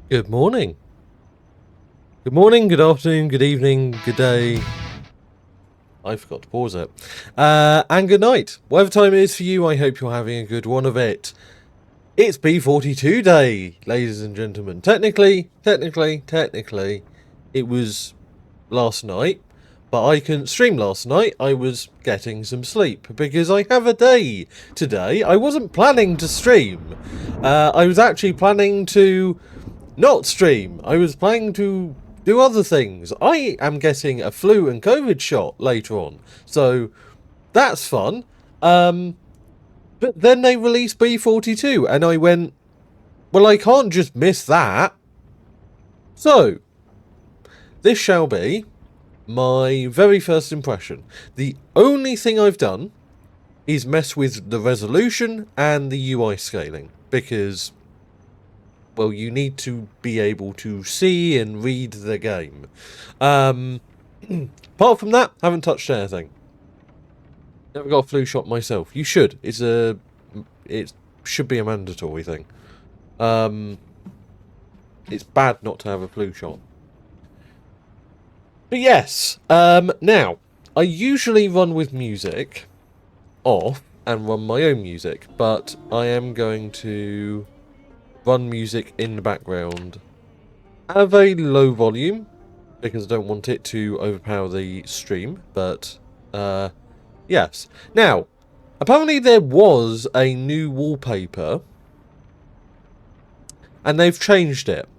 Good morning. Good morning, good afternoon, good evening, good day. I forgot to pause it. And good night. Whatever time it is for you, I hope you're having a good one of it. It's B42 day, ladies and gentlemen. Technically, it was last night, but I couldn't stream last night. I was getting some sleep because I have a day today. I wasn't planning to stream. I was actually planning to not stream. I was planning to do other things. I am getting a flu and COVID shot later on, so that's fun. But then they released B42, and I went, well, I can't just miss that. So, this shall be my very first impression. The only thing I've done is mess with the resolution and the UI scaling, because, well, you need to be able to see and read the game. Apart from that, haven't touched anything. Never got a flu shot myself. You should. It should be a mandatory thing. It's bad not to have a flu shot. But yes, now, I usually run with music off and run my own music, but I am going to run music in the background at a very low volume because I don't want it to overpower the stream, but yes. Now, apparently there was a new wallpaper and they've changed it.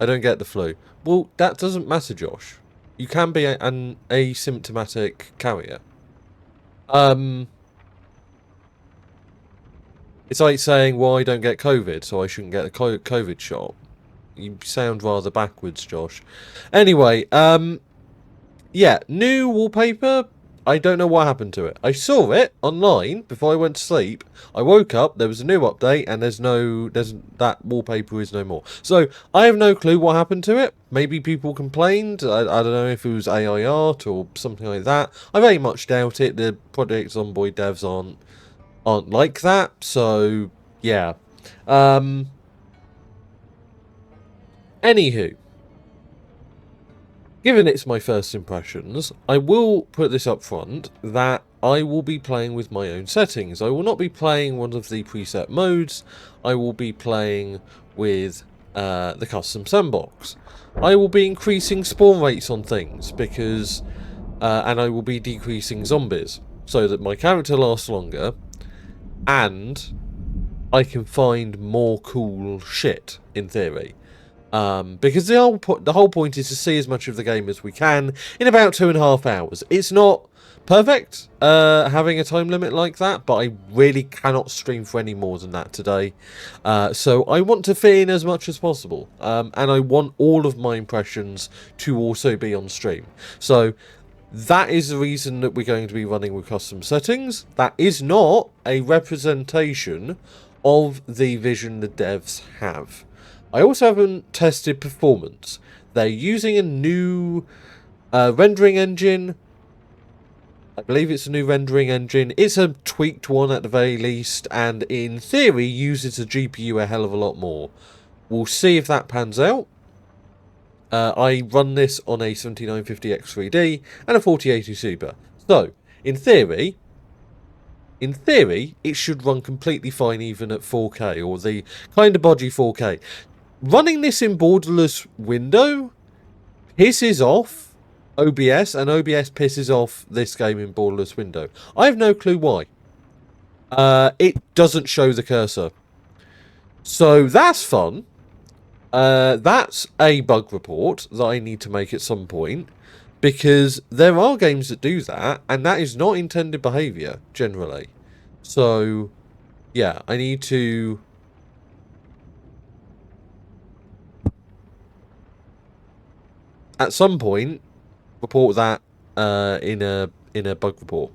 I don't get the flu. Well, that doesn't matter, Josh. You can be an asymptomatic carrier. It's like saying, well, I don't get COVID, so I shouldn't get a COVID shot. You sound rather backwards, Josh. Anyway, yeah, new wallpaper. I don't know what happened to it. I saw it online before I went to sleep. I woke up, there was a new update, and that wallpaper is no more. So, I have no clue what happened to it. Maybe people complained. I don't know if it was AI art or something like that. I very much doubt it. The Project ZOMBOID devs aren't like that. So, yeah. Anywho. Given it's my first impressions, I will put this up front that I will be playing with my own settings. I will not be playing one of the preset modes. I will be playing with the custom sandbox. I will be increasing spawn rates on things because, and I will be decreasing zombies so that my character lasts longer and I can find more cool shit in theory. Because the whole point is to see as much of the game as we can in about 2.5 hours. It's not perfect having a time limit like that, but I really cannot stream for any more than that today. So I want to fit in as much as possible, and I want all of my impressions to also be on stream. So that is the reason that we're going to be running with custom settings. That is not a representation of the vision the devs have. I also haven't tested performance. They're using a new rendering engine. I believe it's a new rendering engine. It's a tweaked one at the very least, and in theory uses the GPU a hell of a lot more. We'll see if that pans out. I run this on a 7950X3D and a 4080 Super. So, in theory, it should run completely fine even at 4K, or the kind of bodgy 4K. Running this in borderless window pisses off OBS, and OBS pisses off this game in borderless window. I have no clue why. It doesn't show the cursor. So that's fun. That's a bug report that I need to make at some point, because there are games that do that, and that is not intended behaviour, generally. So, yeah, I need to... at some point, report that in a bug report.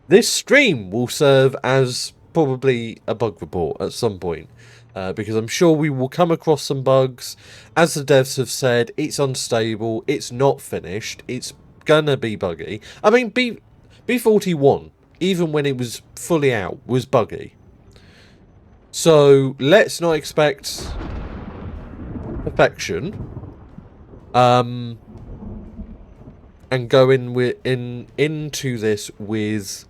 This stream will serve as probably a bug report at some point, because I'm sure we will come across some bugs. As the devs have said, it's unstable, it's not finished, it's gonna be buggy. I mean, B41, even when it was fully out, was buggy. So let's not expect perfection. And go into this with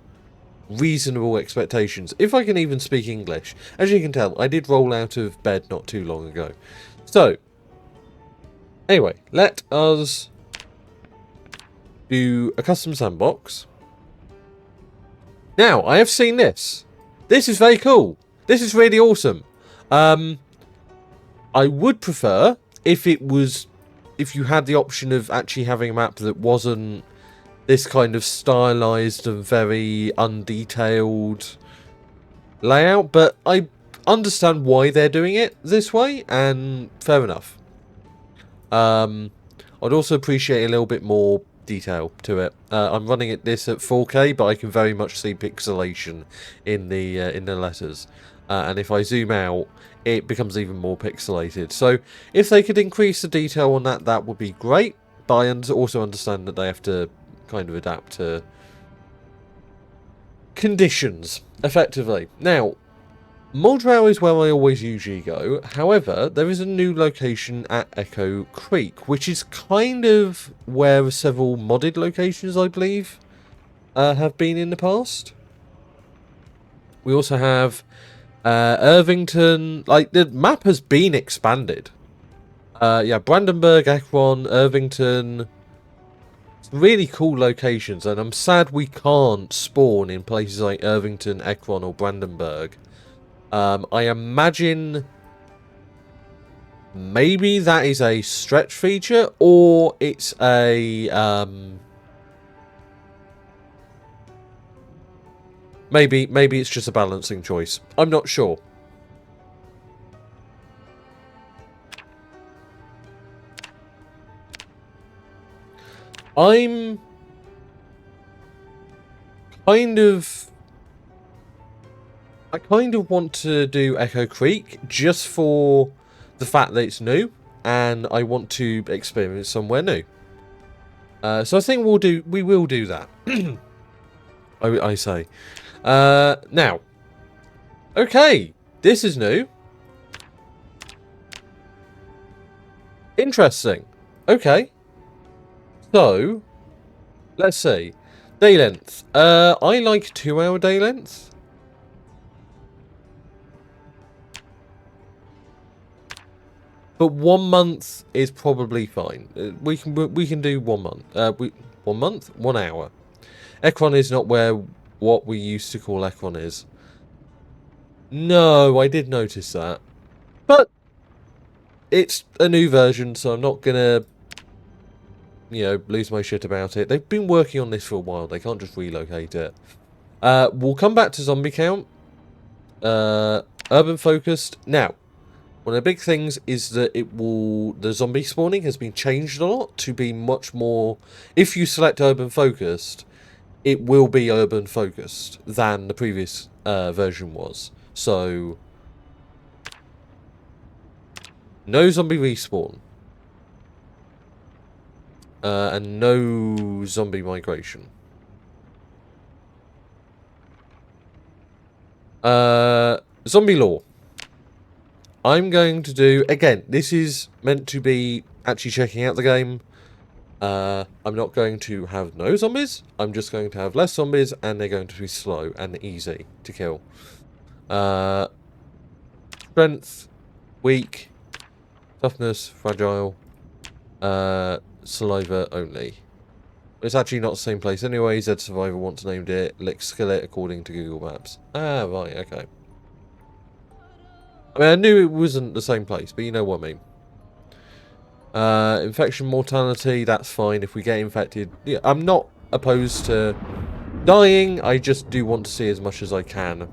reasonable expectations. If I can even speak English. As you can tell, I did roll out of bed not too long ago. So, anyway, let us do a custom sandbox. Now, I have seen this. This is very cool. This is really awesome. I would prefer if you had the option of actually having a map that wasn't this kind of stylized and very undetailed layout, but I understand why they're doing it this way, and fair enough. I'd also appreciate a little bit more detail to it. I'm running this at 4K, but I can very much see pixelation in the letters, and if I zoom out, it becomes even more pixelated. So if they could increase the detail on that, that would be great. But I also understand that they have to kind of adapt to conditions effectively. Now, Muldrow is where I always usually go. However, there is a new location at Echo Creek, which is kind of where several modded locations, I believe, have been in the past. We also have Irvington. Like, the map has been expanded. Yeah, Brandenburg, Ekron, Irvington. Really cool locations, and I'm sad we can't spawn in places like Irvington, Ekron, or Brandenburg. I imagine maybe that is a stretch feature, or it's a maybe it's just a balancing choice. I'm not sure. I'm kind of... I kind of want to do Echo Creek just for the fact that it's new, and I want to experience somewhere new. So I think we will do that. I say. Now, okay, this is new. Interesting. Okay. So, let's see. Day length. I like 2-hour day length. But 1 month is probably fine. We can do 1 month. 1 month, 1 hour. Ekron is not what we used to call Ekron is. No, I did notice that. But it's a new version, so I'm not gonna, lose my shit about it. They've been working on this for a while. They can't just relocate it. We'll come back to zombie count. Urban focused. Now, one of the big things is that the zombie spawning has been changed a lot to be much more... If you select urban focused, it will be urban focused than the previous version was. So, no zombie respawn. And no zombie migration. Zombie lore. I'm going to do... Again, this is meant to be actually checking out the game. I'm not going to have no zombies. I'm just going to have less zombies, and they're going to be slow and easy to kill. Strength, weak, toughness, fragile, saliva only. It's actually not the same place anyway. Z Survivor once named it Lick Skillet according to Google Maps. Ah, right, okay. I mean, I knew it wasn't the same place, but you know what I mean. Infection mortality, that's fine if we get infected. Yeah, I'm not opposed to dying, I just do want to see as much as I can.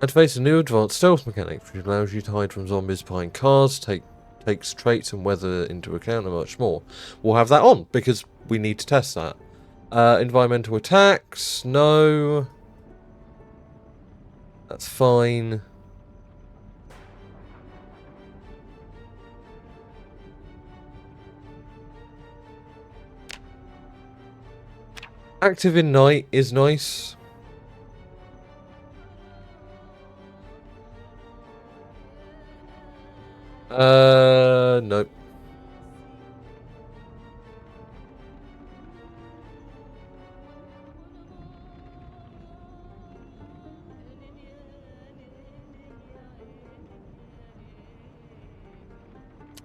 Activates a new advanced stealth mechanic, which allows you to hide from zombies behind cars, takes traits and weather into account, and much more. We'll have that on, because we need to test that. Environmental attacks, no. That's fine. Active in night is nice. Nope.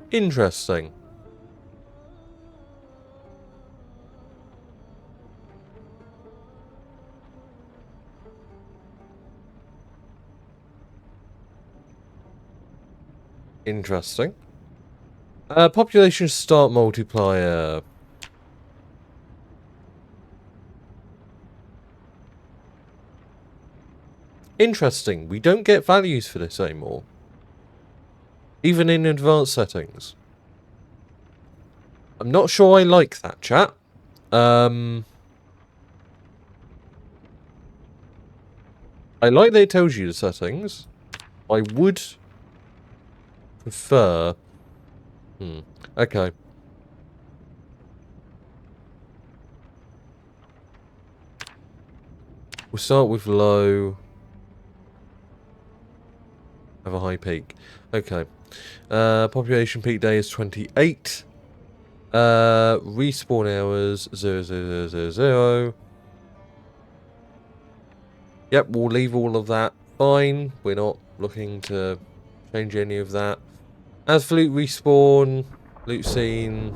Interesting. Interesting. Population start multiplier. Interesting. We don't get values for this anymore. Even in advanced settings. I'm not sure I like that, chat. I like that it tells you the settings. I would prefer... Okay. We'll start with low. Have a high peak. Okay. Population peak day is 28. Respawn hours 00000. Yep, we'll leave all of that fine. We're not looking to change any of that. As for loot respawn, loot scene,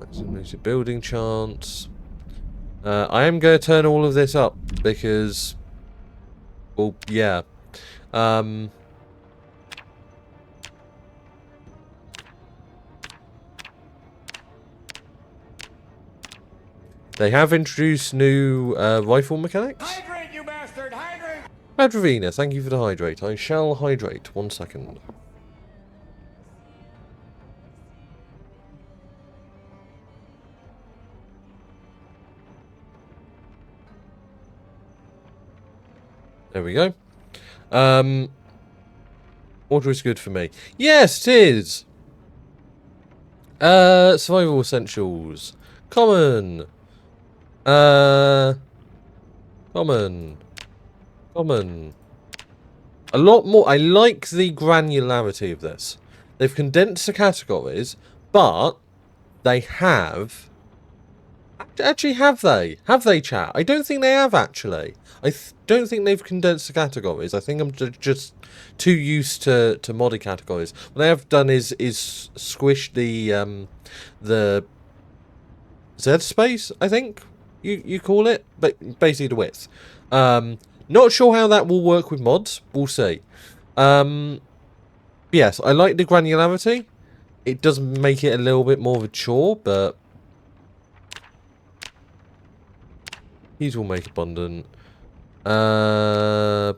maximum building chance. I am going to turn all of this up because, well, yeah. They have introduced new rifle mechanics. Hydrate, you bastard! Hydrate! Madravina, thank you for the hydrate. I shall hydrate. 1 second. There we go. Water is good for me. Yes, it is! Survival essentials. Common. Common. Common. A lot more. I like the granularity of this. They've condensed the categories, but they have... Actually, have they? Have they, chat? I don't think they have, actually. I don't think they've condensed the categories. I think I'm just too used to modded categories. What they have done is squish the Z space, I think you call it, but basically the width. Not sure how that will work with mods. We'll see. Yes, I like the granularity. It does make it a little bit more of a chore, but these will make abundant. Common,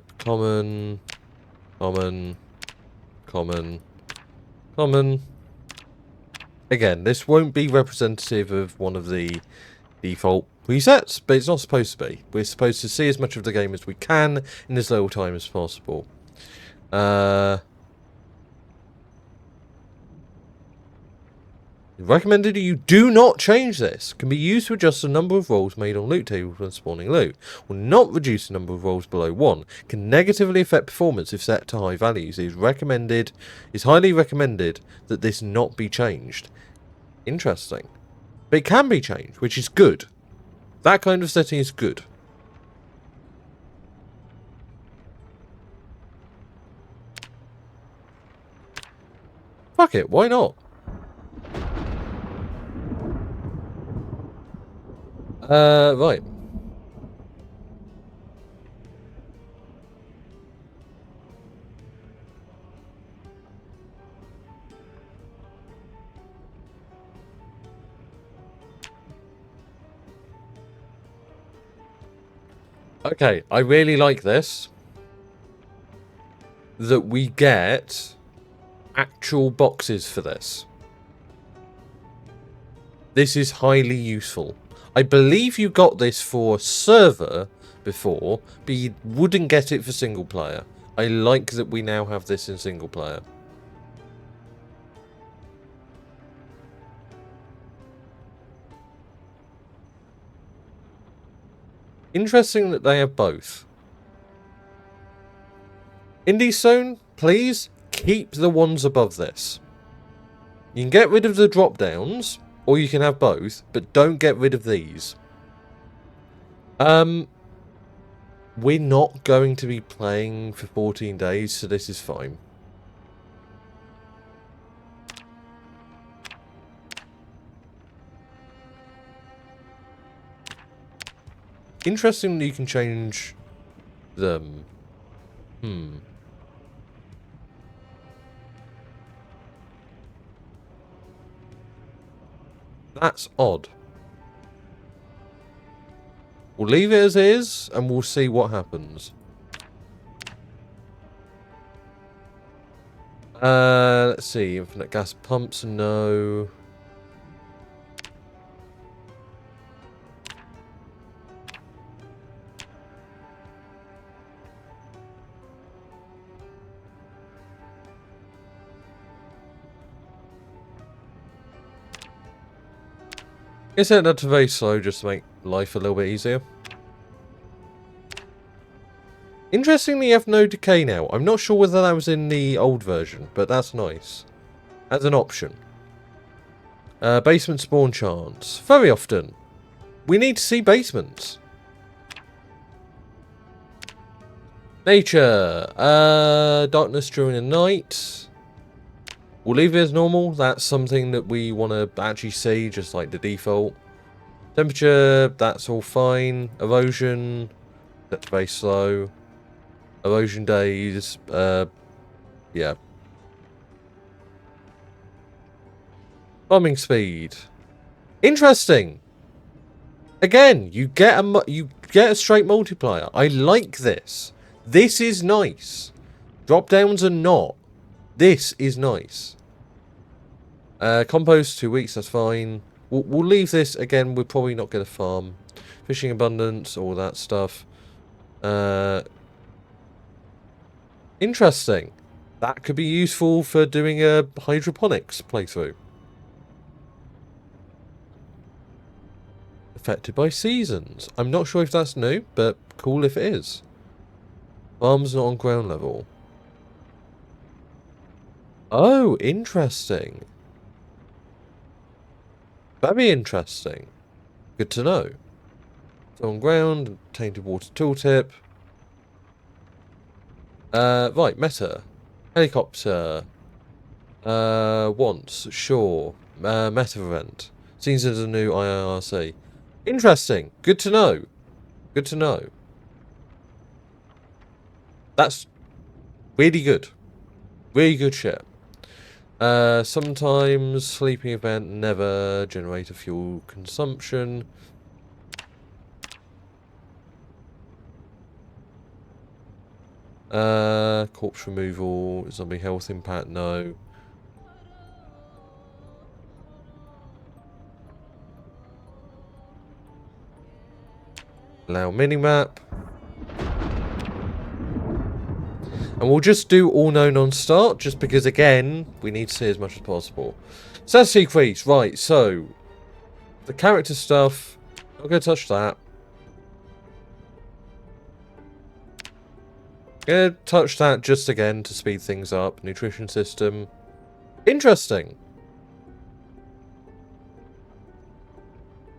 common, common, common. Again, this won't be representative of one of the default presets, but it's not supposed to be. We're supposed to see as much of the game as we can in as little time as possible. Recommended you do not change this. Can be used to adjust the number of rolls made on loot tables when spawning loot. Will not reduce the number of rolls below 1. Can negatively affect performance if set to high values. It is highly recommended that this not be changed. Interesting. But it can be changed, which is good. That kind of setting is good. Fuck it, why not? Right. Okay, I really like this. That we get actual boxes for this. This is highly useful. I believe you got this for server before, but you wouldn't get it for single player. I like that we now have this in single player. Interesting that they have both. Indie Zone, please keep the ones above this. You can get rid of the drop downs, or you can have both, but don't get rid of these. We're not going to be playing for 14 days, so this is fine. Interesting that you can change them. That's odd. We'll leave it as is, and we'll see what happens. Let's see. Infinite gas pumps, no. I set that to very slow just to make life a little bit easier. Interestingly, you have no decay now. I'm not sure whether that was in the old version, but that's nice. As an option. Basement spawn chance. Very often. We need to see basements. Nature. Darkness during the night. We'll leave it as normal. That's something that we want to actually see, just like the default. Temperature, that's all fine. Erosion, that's very slow. Erosion days, yeah. Bombing speed. Interesting. Again, you get a straight multiplier. I like this. This is nice. Drop downs are not. This is nice. Compost 2 weeks, that's fine. We'll leave this. Again, we're probably not going to farm. Fishing abundance, all that stuff. Interesting. That could be useful for doing a hydroponics playthrough. Affected by seasons. I'm not sure if that's new, but cool if it is. Farms not on ground level. Oh, interesting. Very interesting. Good to know. So on ground, tainted water tooltip. Right, meta. Helicopter. Once, sure. Meta event. Seems as a new IRC. Interesting. Good to know. Good to know. That's really good. Really good shit. Sometimes sleeping event, never generator fuel consumption. Corpse removal, zombie health impact, no. Allow minimap. And we'll just do all known on start, just because, again, we need to see as much as possible. Stats decrease, right, so the character stuff, not going to touch that. Going to touch that just again to speed things up. Nutrition system. Interesting.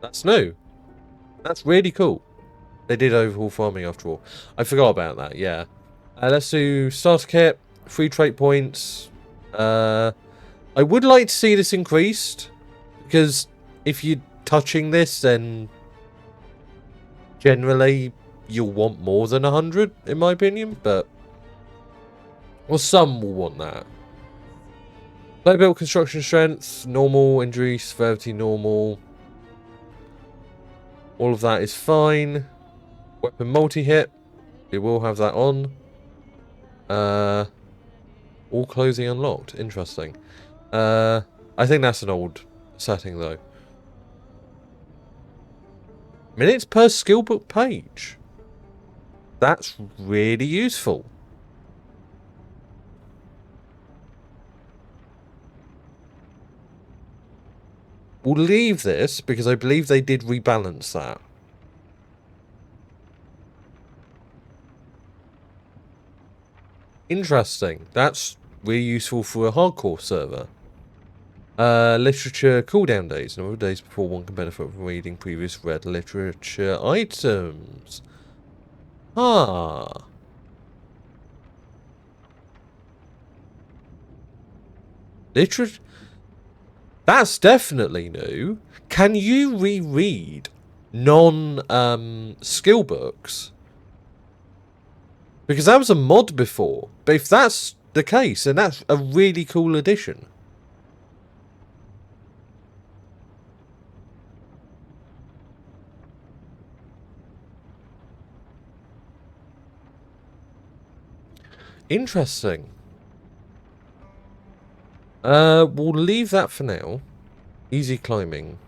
That's new. That's really cool. They did overhaul farming after all. I forgot about that, yeah. Let's do starter kit, 3 trait points. I would like to see this increased, because if you're touching this, then generally you'll want more than 100, in my opinion, but... Well, some will want that. Low build construction strength, normal, injury, severity, normal. All of that is fine. Weapon multi-hit, we will have that on. All clothing unlocked. Interesting. I think that's an old setting though. Minutes per skill book page. That's really useful. We'll leave this because I believe they did rebalance that. Interesting. That's really useful for a hardcore server. Literature cooldown days. Number of days before one can benefit from reading previous read literature items. Ah. Literature. That's definitely new. Can you reread non-skill books? Because that was a mod before. But if that's the case, then that's a really cool addition. Interesting. We'll leave that for now. Easy climbing.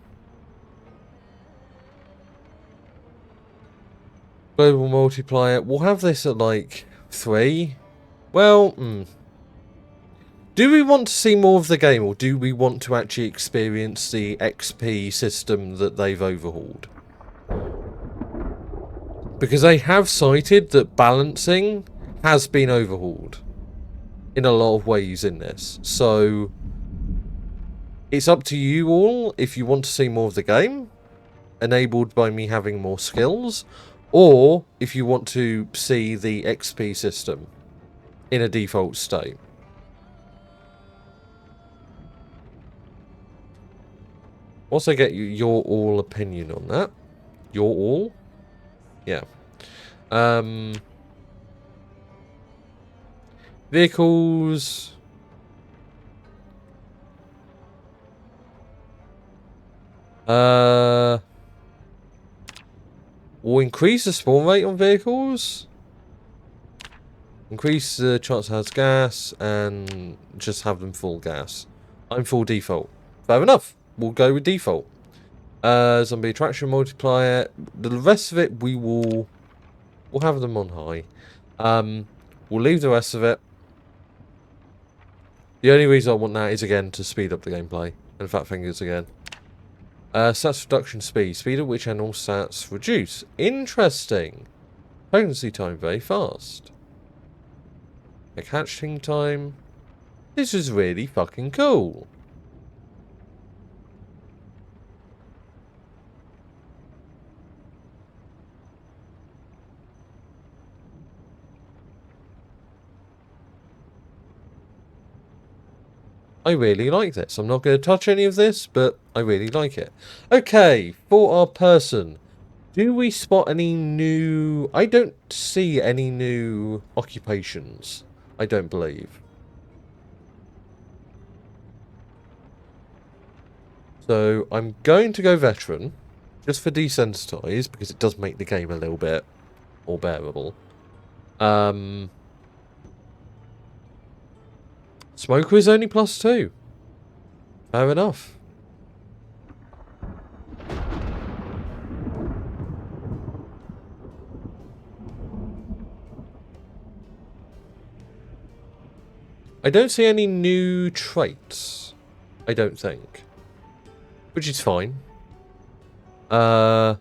Global multiplier. We'll have this at like 3. Well, do we want to see more of the game, or do we want to actually experience the XP system that they've overhauled? Because they have cited that balancing has been overhauled in a lot of ways in this. So it's up to you all if you want to see more of the game, enabled by me having more skills, or if you want to see the XP system in a default state. Also get your all opinion on that. Your all? Yeah. Vehicles. We'll increase the spawn rate on vehicles. Increase the chance it has gas, and just have them full gas. I'm full default. Fair enough. We'll go with default. Zombie attraction multiplier. The rest of it we'll have them on high. We'll leave the rest of it. The only reason I want that is again to speed up the gameplay. And fat fingers again. Stats reduction speed. Speed at which animal stats reduce. Interesting. Potency time very fast. Like hatching time. This is really fucking cool. I really like this. I'm not going to touch any of this, but I really like it. Okay, for our person. Do we spot any new... I don't see any new occupations. I don't believe. So, I'm going to go veteran. Just for desensitize, because it does make the game a little bit more bearable. Smoker is only +2. Fair enough. I don't see any new traits. I don't think. Which is fine. I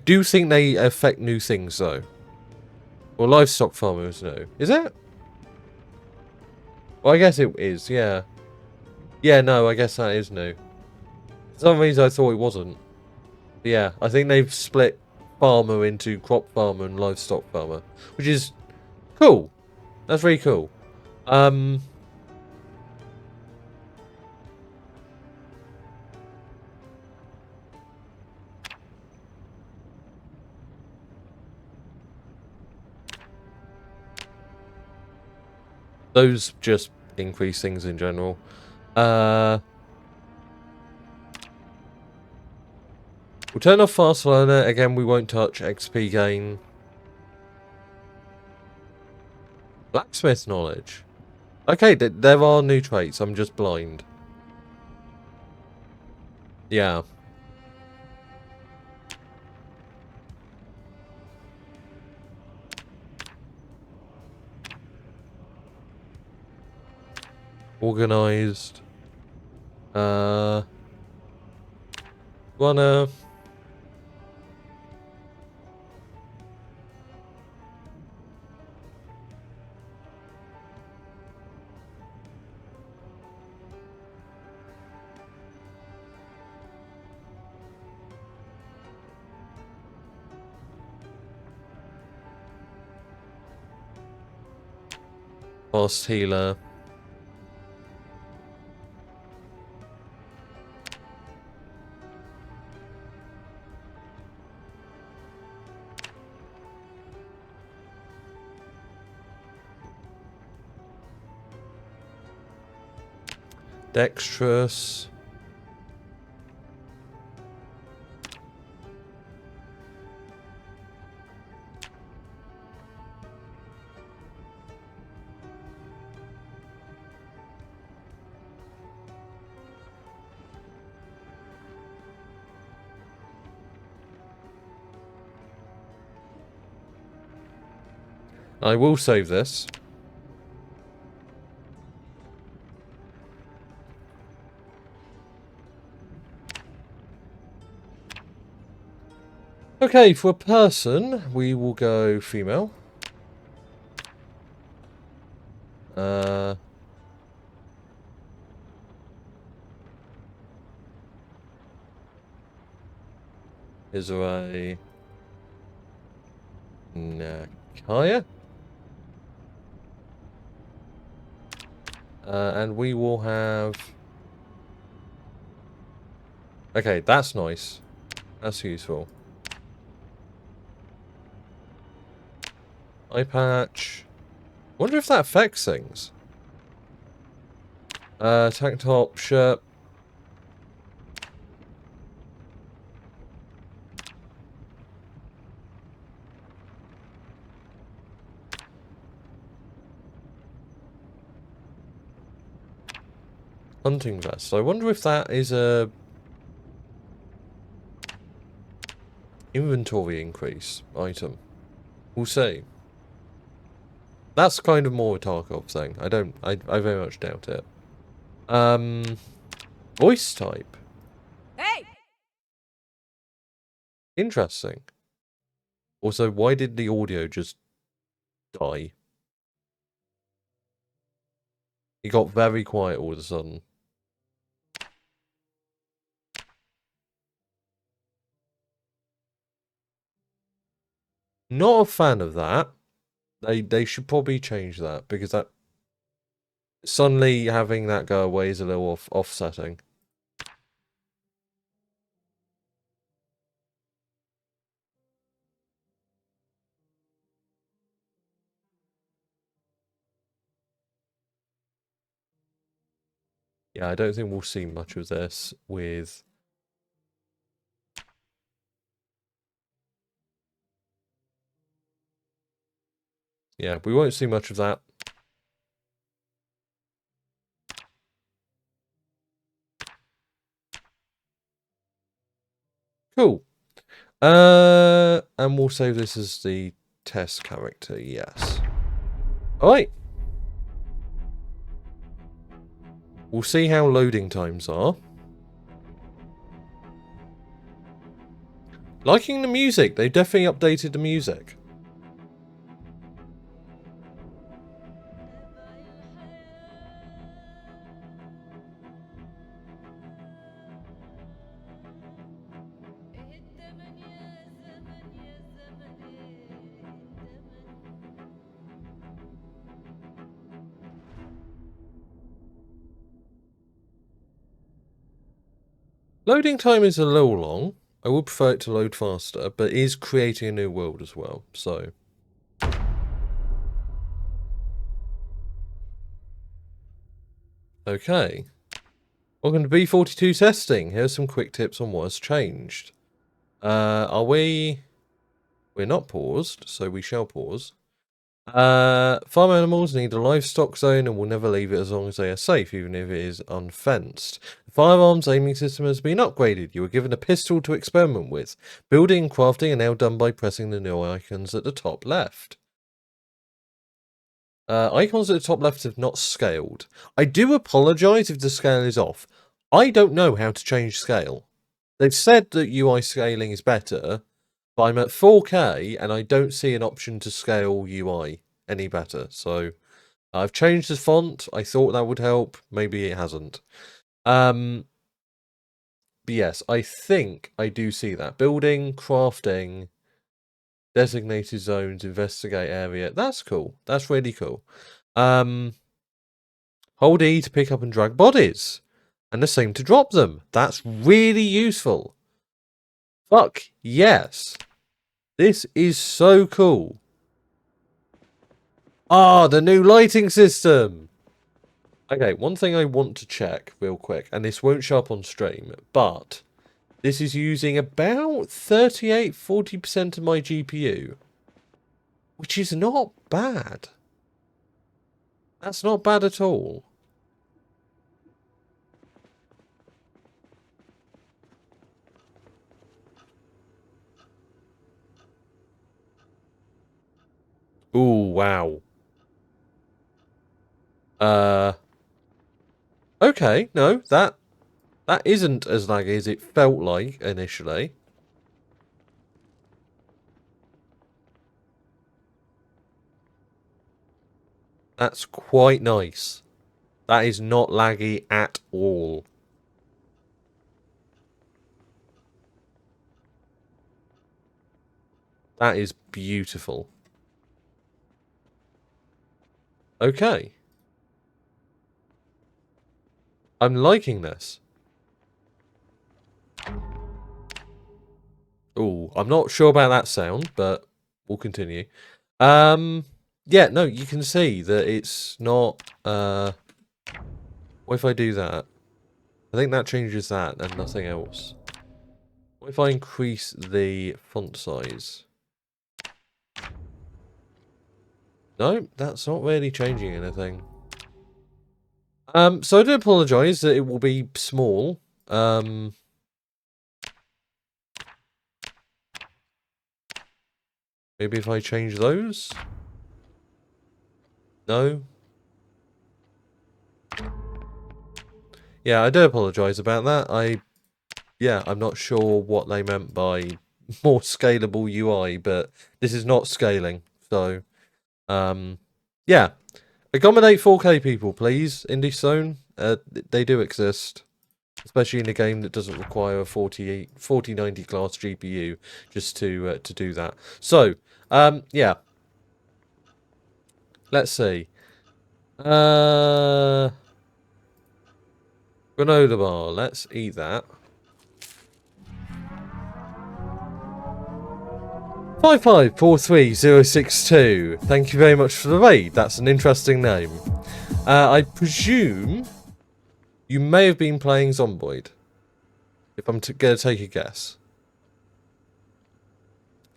do think they affect new things, though. Well, livestock farmers know. Is it? Well, I guess it is, yeah. Yeah, no, I guess that is new. For some reason, I thought it wasn't. But yeah, I think they've split farmer into crop farmer and livestock farmer. Which is cool. That's very cool. Those just increase things in general. We'll turn off fast learner. Again, we won't touch XP gain. Blacksmith knowledge. Okay, there are new traits. I'm just blind. Yeah. Organized. Runner. Fast healer. Dexterous. I will save this. Okay, for a person, we will go female. Is there a Nakaya? And we will have... Okay, that's nice. That's useful. Eye patch. Wonder if that affects things. Tank top, shirt. Hunting vest. I wonder if that is a inventory increase item. We'll see. That's kind of more a Tarkov thing. I very much doubt it. Voice type. Hey! Interesting. Also, why did the audio just die? It got very quiet all of a sudden. Not a fan of that. They should probably change that, because that suddenly having that go away is a little offsetting. Yeah, I don't think we'll see much of this with... Yeah, we won't see much of that. Cool. And we'll save this as the test character, yes. Alright. We'll see how loading times are. Liking the music. They've definitely updated the music. Loading time is a little long. I would prefer it to load faster, but it is creating a new world as well, so... Okay. Welcome to B42 testing. Here's some quick tips on what has changed. Are we... We're not paused, so we shall pause. Farm animals need a livestock zone and will never leave it as long as they are safe, even if it is unfenced. The firearms aiming system has been upgraded. You were given a pistol to experiment with. Building and crafting are now done by pressing the new icons at the top left. Icons at the top left have not scaled. I do apologise if the scale is off. I don't know how to change scale. They've said that UI scaling is better, but I'm at 4K and I don't see an option to scale UI any better. So I've changed the font. I thought that would help. Maybe it hasn't. But yes, I think I do see that. Building, crafting, designated zones, investigate area. That's cool. That's really cool. Hold E to pick up and drag bodies. And the same to drop them. That's really useful. Fuck yes. This is so cool. Ah, the new lighting system. Okay, one thing I want to check real quick, and this won't show up on stream, but this is using about 40% of my GPU, which is not bad. That's not bad at all. Ooh, wow. Okay, no, that isn't as laggy as it felt like initially. That's quite nice. That is not laggy at all. That is beautiful. Okay. I'm liking this. Ooh, I'm not sure about that sound, but we'll continue. Yeah, no, you can see that it's not, what if I do that? I think that changes that and nothing else. What if I increase the font size? No, that's not really changing anything. So I do apologise that it will be small. Maybe if I change those? No? Yeah, I do apologise about that. Yeah, I'm not sure what they meant by more scalable UI, but this is not scaling. So, yeah. Accommodate 4K people, please, Indie Zone. They do exist. Especially in a game that doesn't require a 4090 class GPU just to do that. So, yeah. Let's see. Granola bar. Let's eat that. 5543062. Thank you very much for the raid. That's an interesting name. I presume you may have been playing Zomboid. If I'm going to take a guess.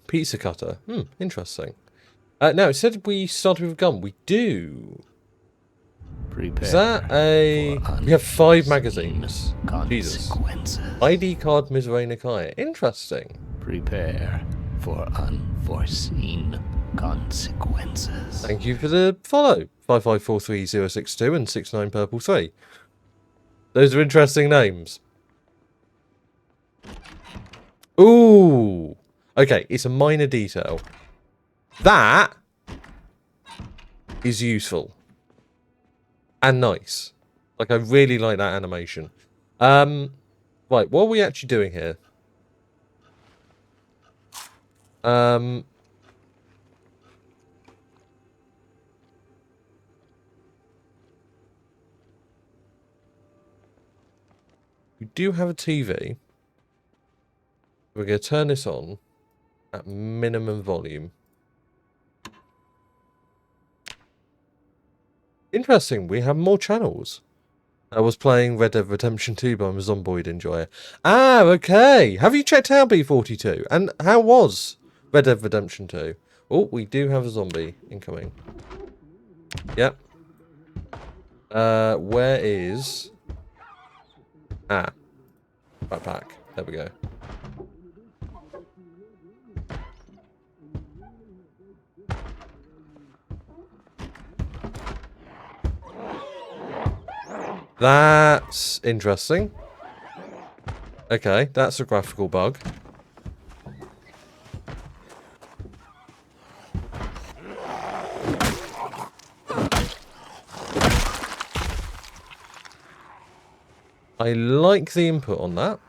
Pizza cutter. Interesting. No, it said we started with a gun. We do. Prepare. Is that a... We have 5 magazines. Jesus. ID card Mizrainakai. Interesting. Prepare for unforeseen consequences. Thank you for the follow. 5543062 and 69purple3. Those are interesting names. Ooh. Okay, it's a minor detail. That is useful. And nice. Like, I really like that animation. Right, what are we actually doing here? We do have a TV. We're going to turn this on at minimum volume. Interesting, we have more channels. I was playing Red Dead Redemption 2, but I'm a Zomboid enjoyer. Ah, okay. Have you checked out B42? And how was Red Dead Redemption 2? Oh, we do have a zombie incoming. Yep. Where is... Ah. Backpack. There we go. That's interesting. Okay, that's a graphical bug. I like the input on that.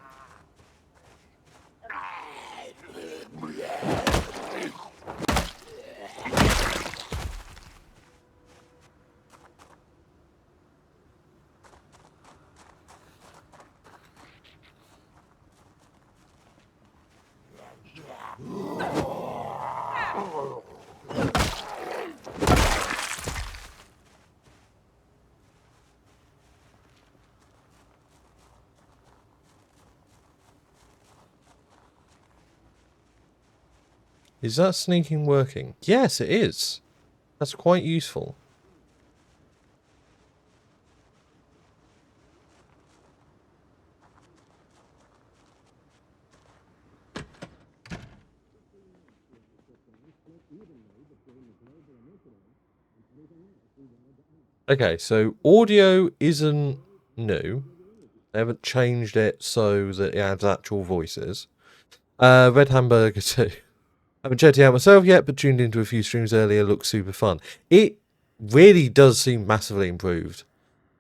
Is that sneaking working? Yes, it is. That's quite useful. Okay, so audio isn't new. They haven't changed it so that it adds actual voices. Red Hamburger 2. Haven't checked it out myself yet, but tuned into a few streams earlier. Looks super fun. It really does seem massively improved.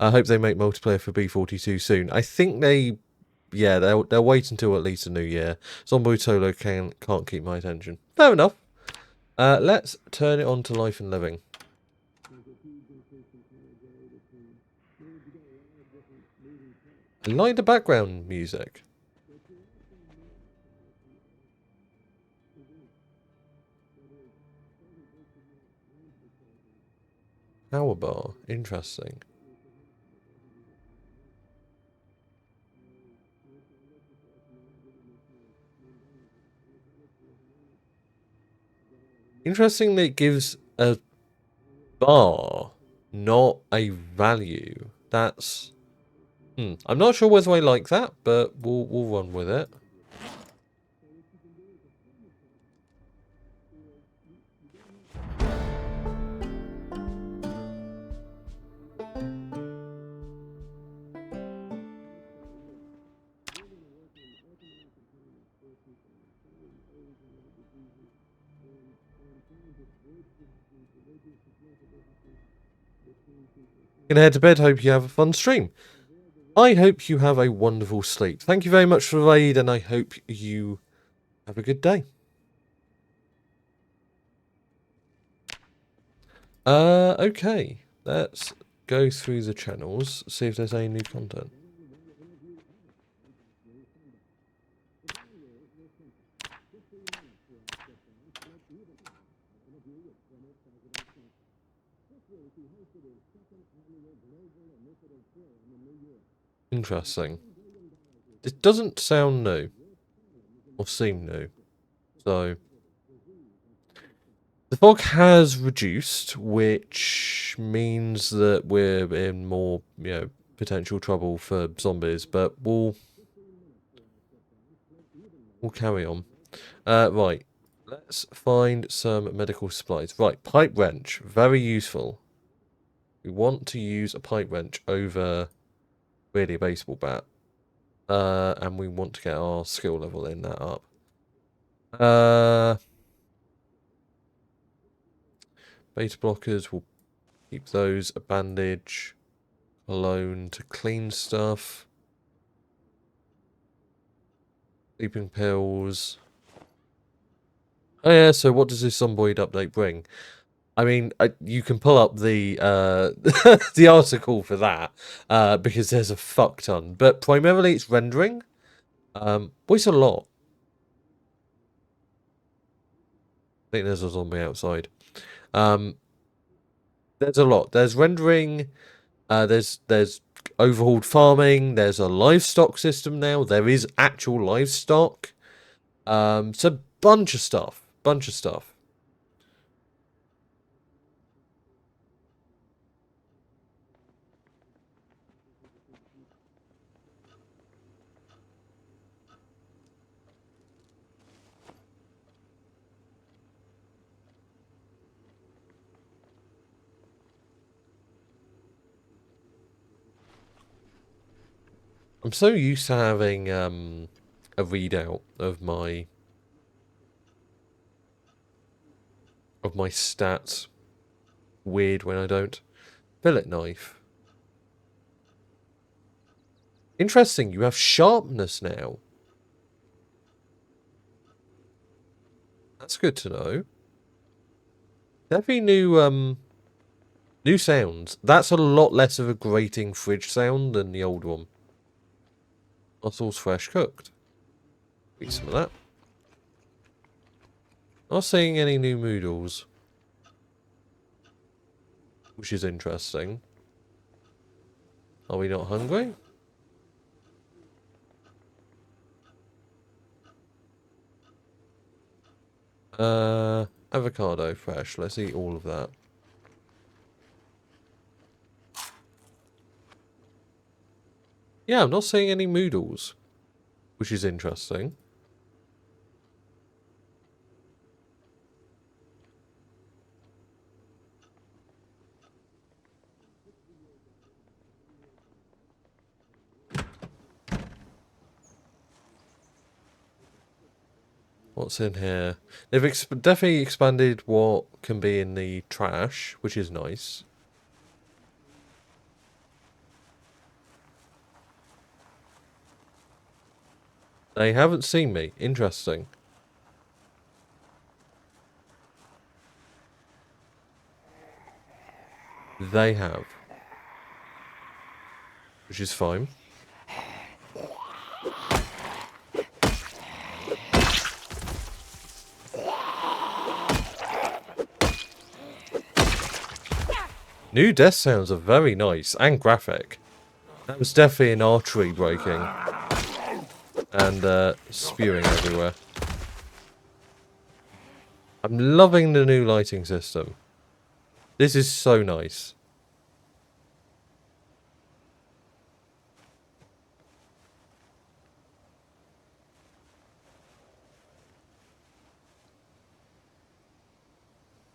I hope they make multiplayer for B42 soon. I think they'll wait until at least the new year. Zomboid solo can't keep my attention. Fair enough. Let's turn it on to Life and Living. I like the background music. Power bar. Interesting. Interesting that it gives a bar, not a value. That's... I'm not sure whether I like that, but we'll run with it. Gonna head to bed. Hope you have a fun stream. I hope you have a wonderful sleep. Thank you very much for the raid, and I hope you have a good day. Okay. Let's go through the channels, see if there's any new content. Interesting. This doesn't sound new. Or seem new. So... the fog has reduced, which means that we're in more, potential trouble for zombies, but we'll carry on. Right. Let's find some medical supplies. Right, pipe wrench. Very useful. We want to use a pipe wrench over really a baseball bat. And we want to get our skill level in that up. Beta blockers, we'll keep those. A bandage. Cologne to clean stuff. Sleeping pills. Oh yeah, so what does this Zomboid update bring? I mean, you can pull up the the article for that, because there's a fuck ton. But primarily it's rendering. Well, it's a lot. I think there's a zombie outside. There's a lot. There's rendering. There's overhauled farming. There's a livestock system now. There is actual livestock. So bunch of stuff. Bunch of stuff. I'm so used to having a readout of my stats. Weird when I don't. Fillet knife. Interesting, you have sharpness now. That's good to know. Definitely new sounds. That's a lot less of a grating fridge sound than the old one. Mussels fresh cooked. Eat some of that. Not seeing any new noodles, which is interesting. Are we not hungry? Avocado fresh. Let's eat all of that. Yeah, I'm not seeing any noodles, which is interesting. What's in here? They've definitely expanded what can be in the trash, which is nice. They haven't seen me. Interesting. They have. Which is fine. New death sounds are very nice and graphic. That was definitely an artery breaking. And spewing everywhere. I'm loving the new lighting system. This is so nice.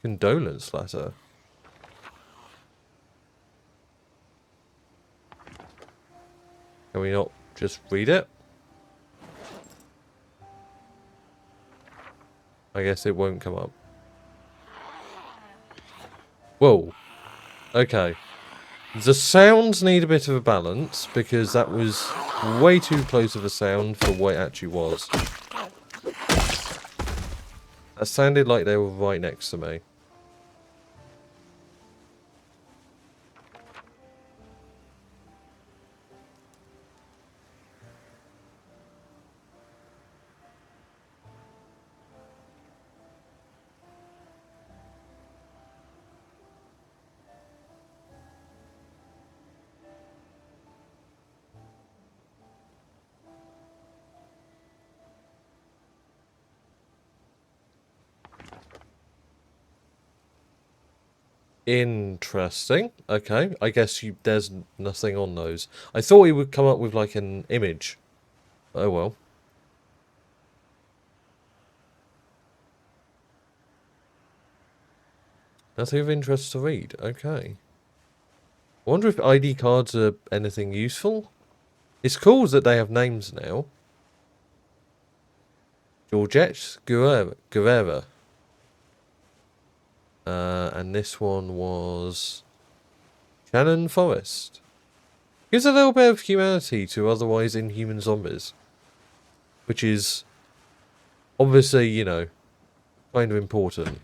Condolence letter. Can we not just read it? I guess it won't come up. Whoa. Okay. The sounds need a bit of a balance because that was way too close of a sound for what it actually was. That sounded like they were right next to me. Interesting. Okay, I guess there's nothing on those. I thought he would come up with like an image. Oh well. Nothing of interest to read. Okay. I wonder if ID cards are anything useful. It's cool that they have names now. Georgette Guerrera. And this one was Shannon Forrest. Gives a little bit of humanity to otherwise inhuman zombies. Which is obviously, you know, kind of important.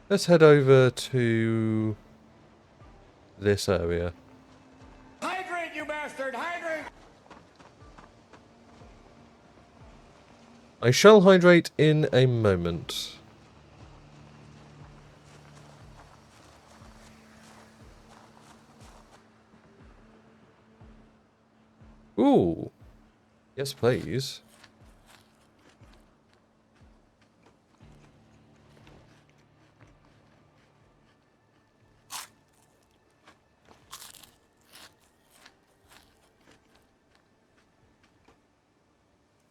Let's head over to this area. Hydrate, you bastard! Hydrate! I shall hydrate in a moment. Ooh. Yes, please.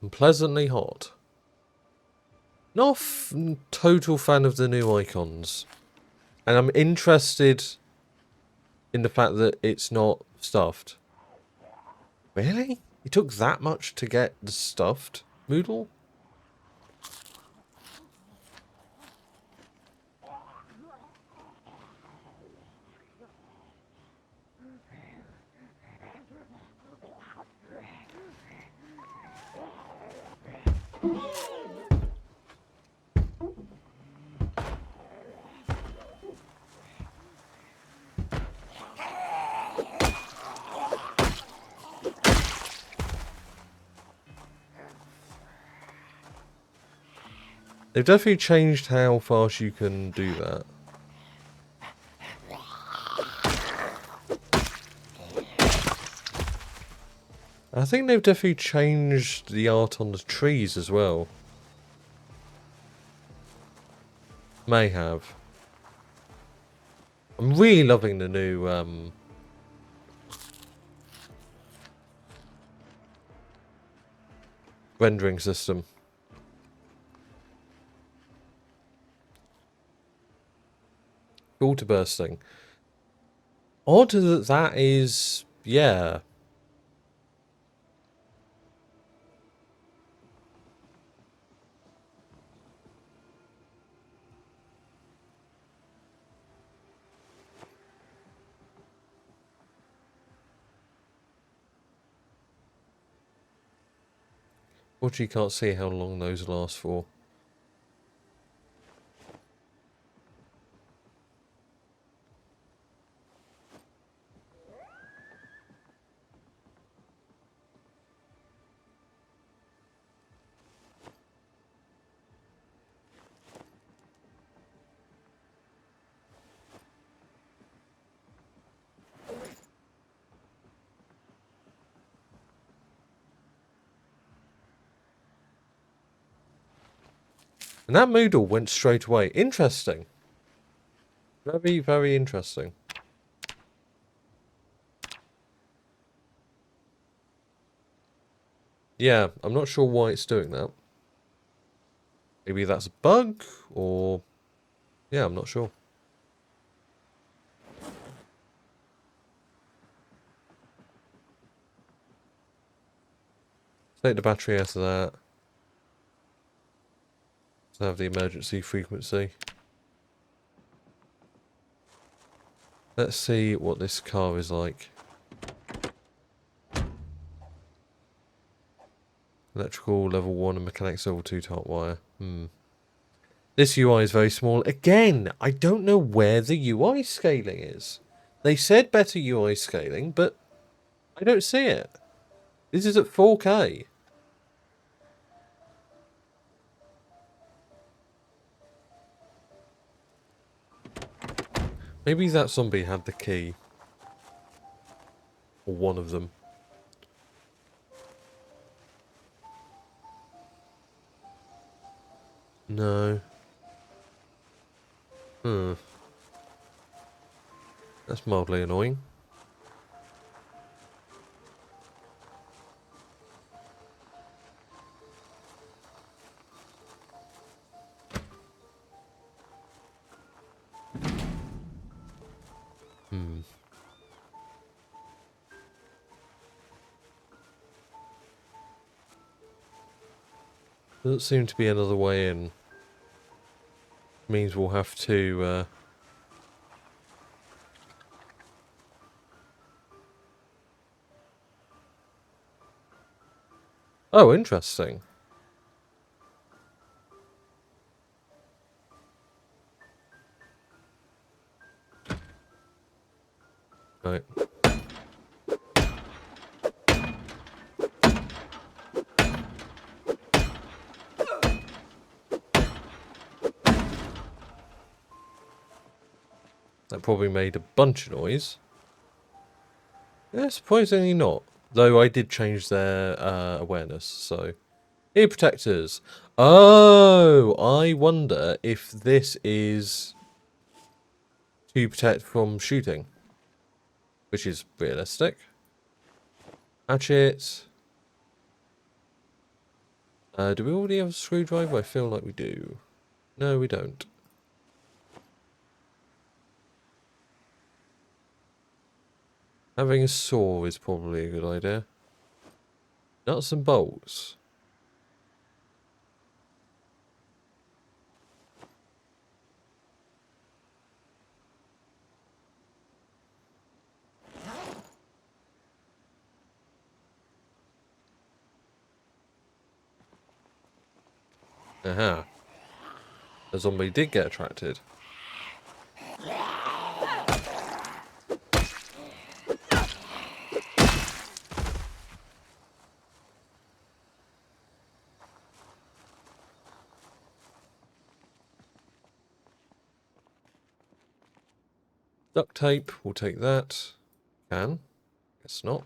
I'm pleasantly hot. Not a total fan of the new icons. And I'm interested in the fact that it's not stuffed. Really? It took that much to get the stuffed Moodle? They've definitely changed how fast you can do that. I think they've definitely changed the art on the trees as well. May have. I'm really loving the new rendering system. Filter bursting. Odd that that is, yeah. Fortunately, you can't see how long those last for. And that Moodle went straight away. Interesting. Very, very interesting. Yeah, I'm not sure why it's doing that. Maybe that's a bug, or... Yeah, I'm not sure. Take the battery out of that. To have the emergency frequency. Let's see what this car is like. Electrical level 1 and mechanics level 2 top wire. This UI is very small. Again, I don't know where the UI scaling is. They said better UI scaling, but I don't see it. This is at 4K. Maybe that zombie had the key. Or one of them. No. That's mildly annoying. Doesn't seem to be another way in. Means we'll have to... Oh, interesting. Right. That probably made a bunch of noise. Yeah, surprisingly not. Though I did change their awareness, so... Ear protectors. Oh, I wonder if this is to protect from shooting. Which is realistic. Hatchet. Do we already have a screwdriver? I feel like we do. No, we don't. Having a saw is probably a good idea. Nuts and bolts. Aha. The zombie did get attracted. Duct tape, we'll take that. Can. Guess not.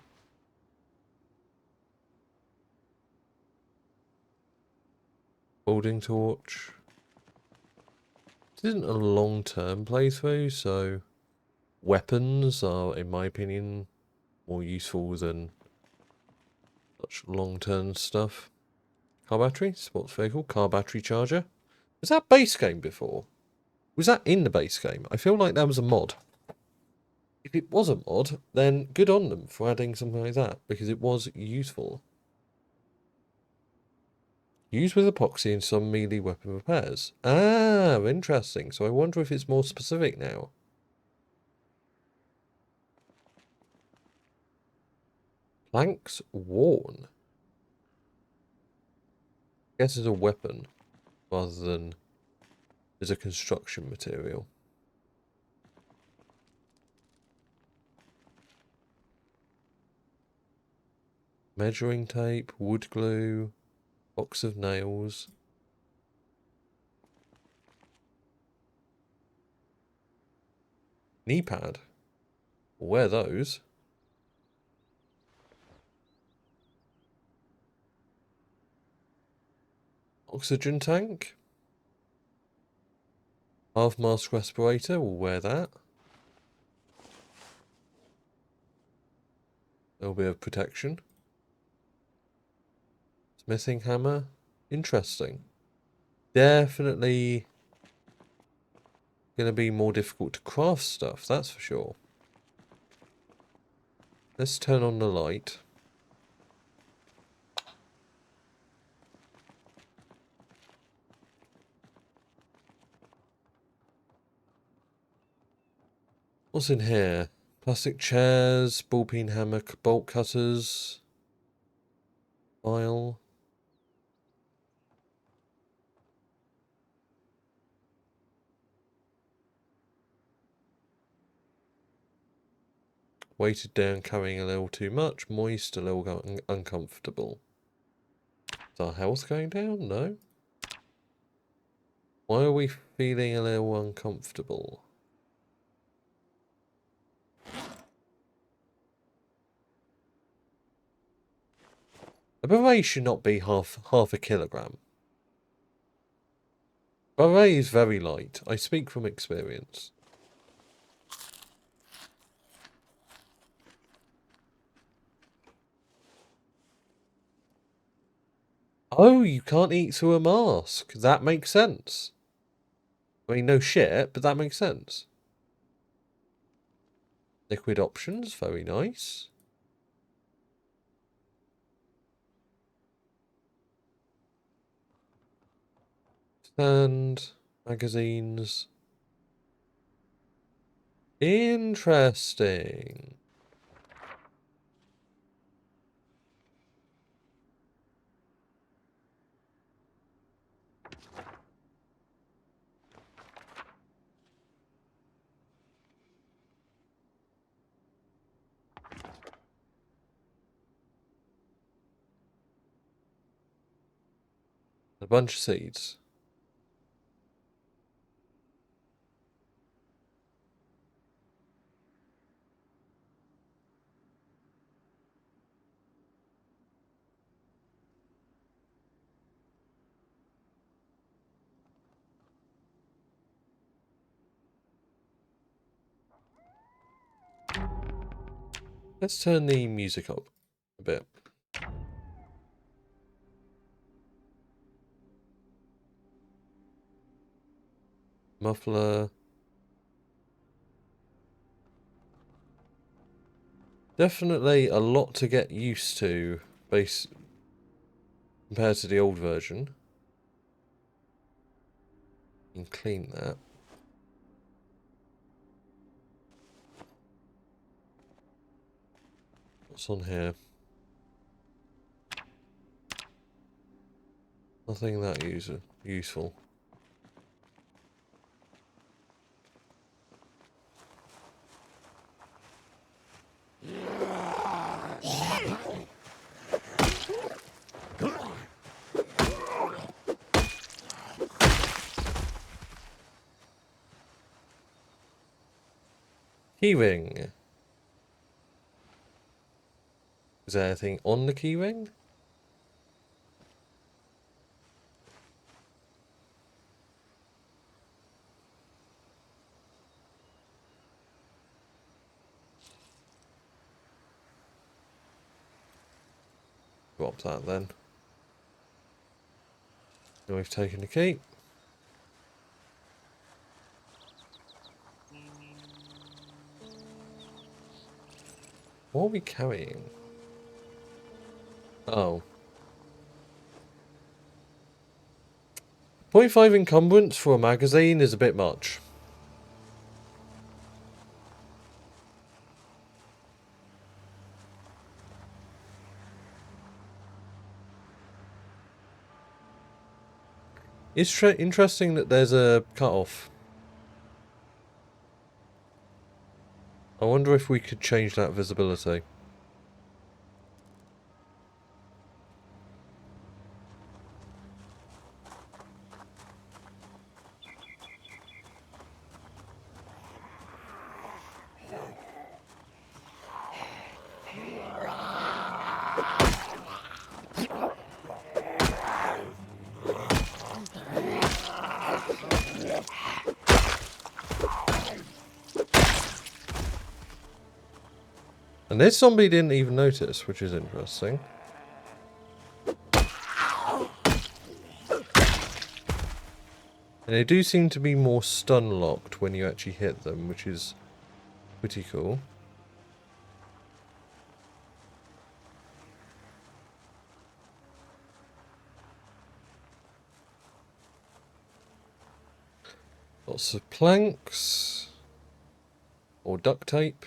Holding torch. This isn't a long-term playthrough, so weapons are, in my opinion, more useful than such long-term stuff. Car battery, sports vehicle, car battery charger. Was that base game before? Was that in the base game? I feel like that was a mod. If it was a mod, then good on them for adding something like that, because it was useful. Used with epoxy in some melee weapon repairs. Ah, interesting. So I wonder if it's more specific now. Planks worn. I guess it's a weapon rather than as a construction material. Measuring tape, wood glue, box of nails. Knee pad. We'll wear those. Oxygen tank. Half mask respirator, we'll wear that. A little bit of protection. Smithing hammer. Interesting. Definitely going to be more difficult to craft stuff, that's for sure. Let's turn on the light. What's in here? Plastic chairs, ball-peen hammer, bolt cutters, file. Weighted down, carrying a little too much, moist, a little uncomfortable. Is our health going down? No. Why are we feeling a little uncomfortable? A beret should not be half a kilogram. Beret is very light. I speak from experience. Oh, you can't eat through a mask. That makes sense. I mean, no shit, but that makes sense. Liquid options, very nice. And magazines. Interesting. A bunch of seeds. Let's turn the music up a bit. Muffler. Definitely a lot to get used to compared to the old version. You can clean that. What's on here? Nothing that useful. Keyring. Is there anything on the keyring? Drop that then. Now we've taken the key. What are we carrying? Oh. 0.5 encumbrance for a magazine is a bit much. It's interesting that there's a cut-off. I wonder if we could change that visibility. And this zombie didn't even notice, which is interesting. And they do seem to be more stun locked when you actually hit them, which is pretty cool. Lots of planks or duct tape.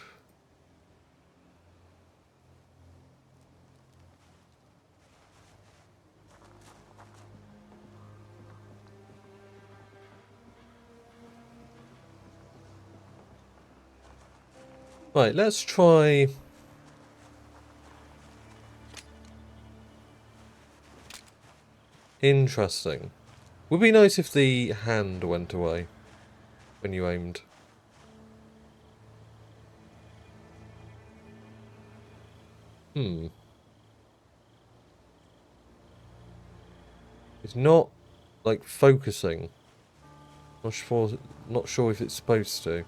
Right, let's try... Interesting. Would be nice if the hand went away when you aimed. It's not, like, focusing. Not sure if it's supposed to.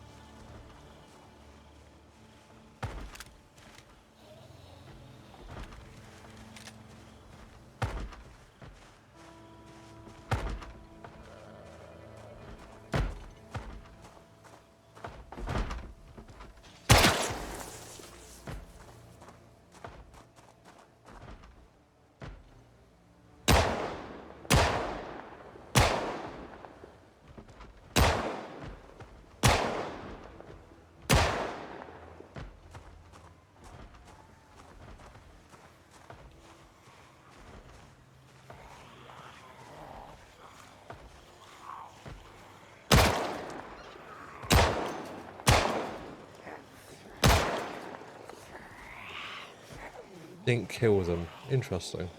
Didn't kill them. Interesting.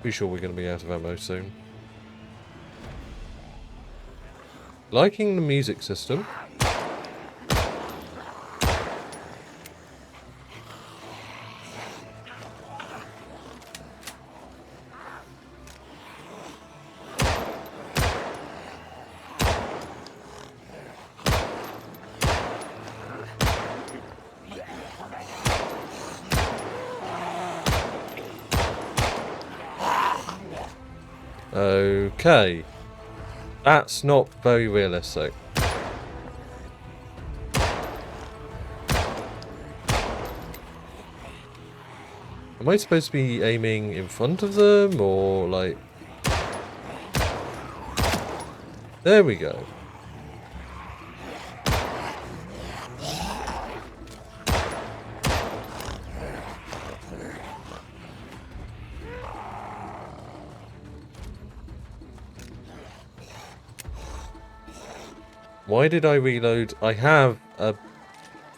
Be sure we're going to be out of ammo soon. Liking the music system. Okay. That's not very realistic. Am I supposed to be aiming in front of them, or like... There we go. Why did I reload? I have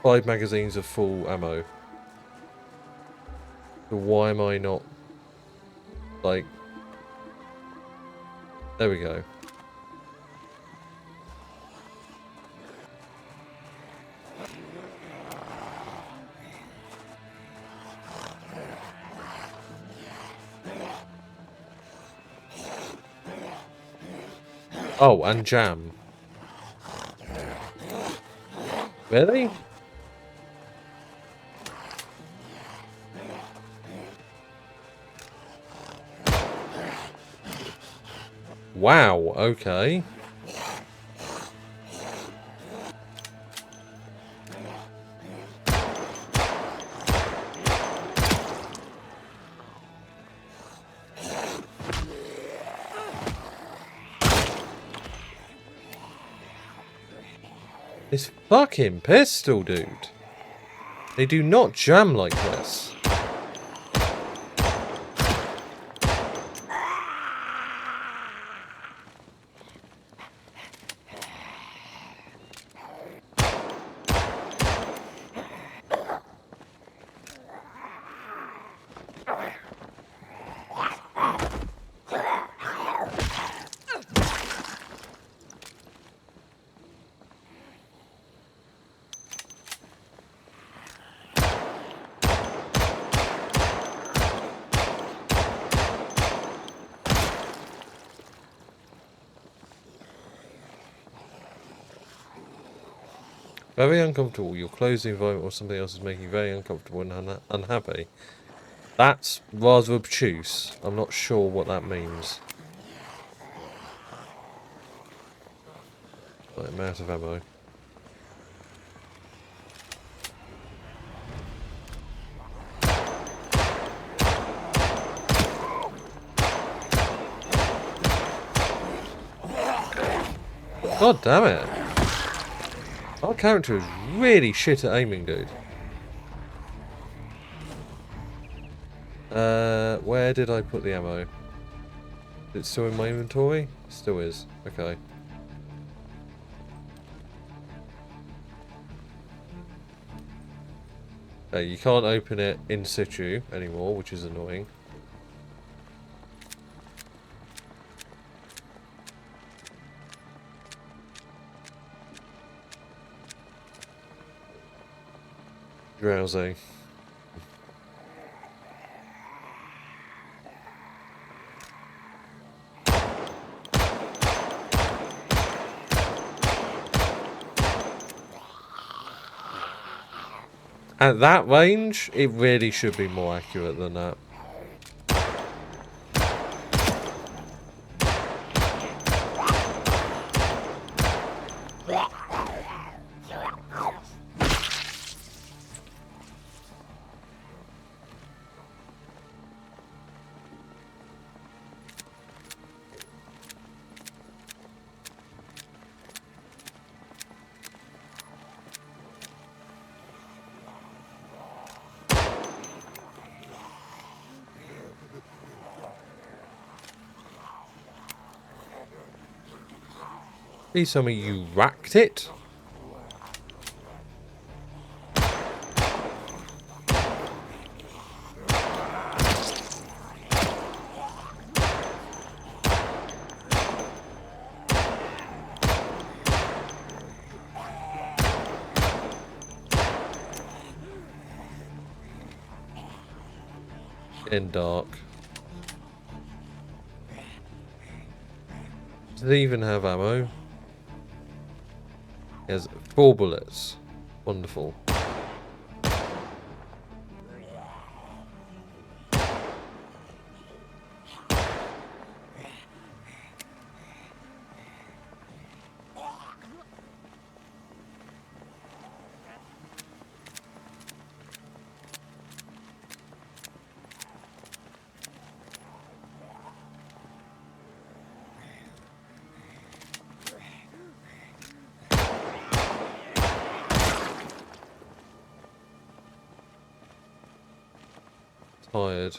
5 magazines of full ammo. So why am I not... Like... There we go. Oh, and jam. Really? Wow, okay. This fucking pistol, dude. They do not jam like this. Very uncomfortable. Your clothes, the environment, or something else is making you very uncomfortable and unhappy. That's rather obtuse. I'm not sure what that means. Right, I'm out of ammo. God damn it. Our character is really shit at aiming, dude. Where did I put the ammo? Is it still in my inventory? Still is. Okay. You can't open it in situ anymore, which is annoying. Drowsy. At that range, it really should be more accurate than that. Please tell me you racked it. Getting dark. Does it even have ammo? It has 4 bullets. Wonderful. tired.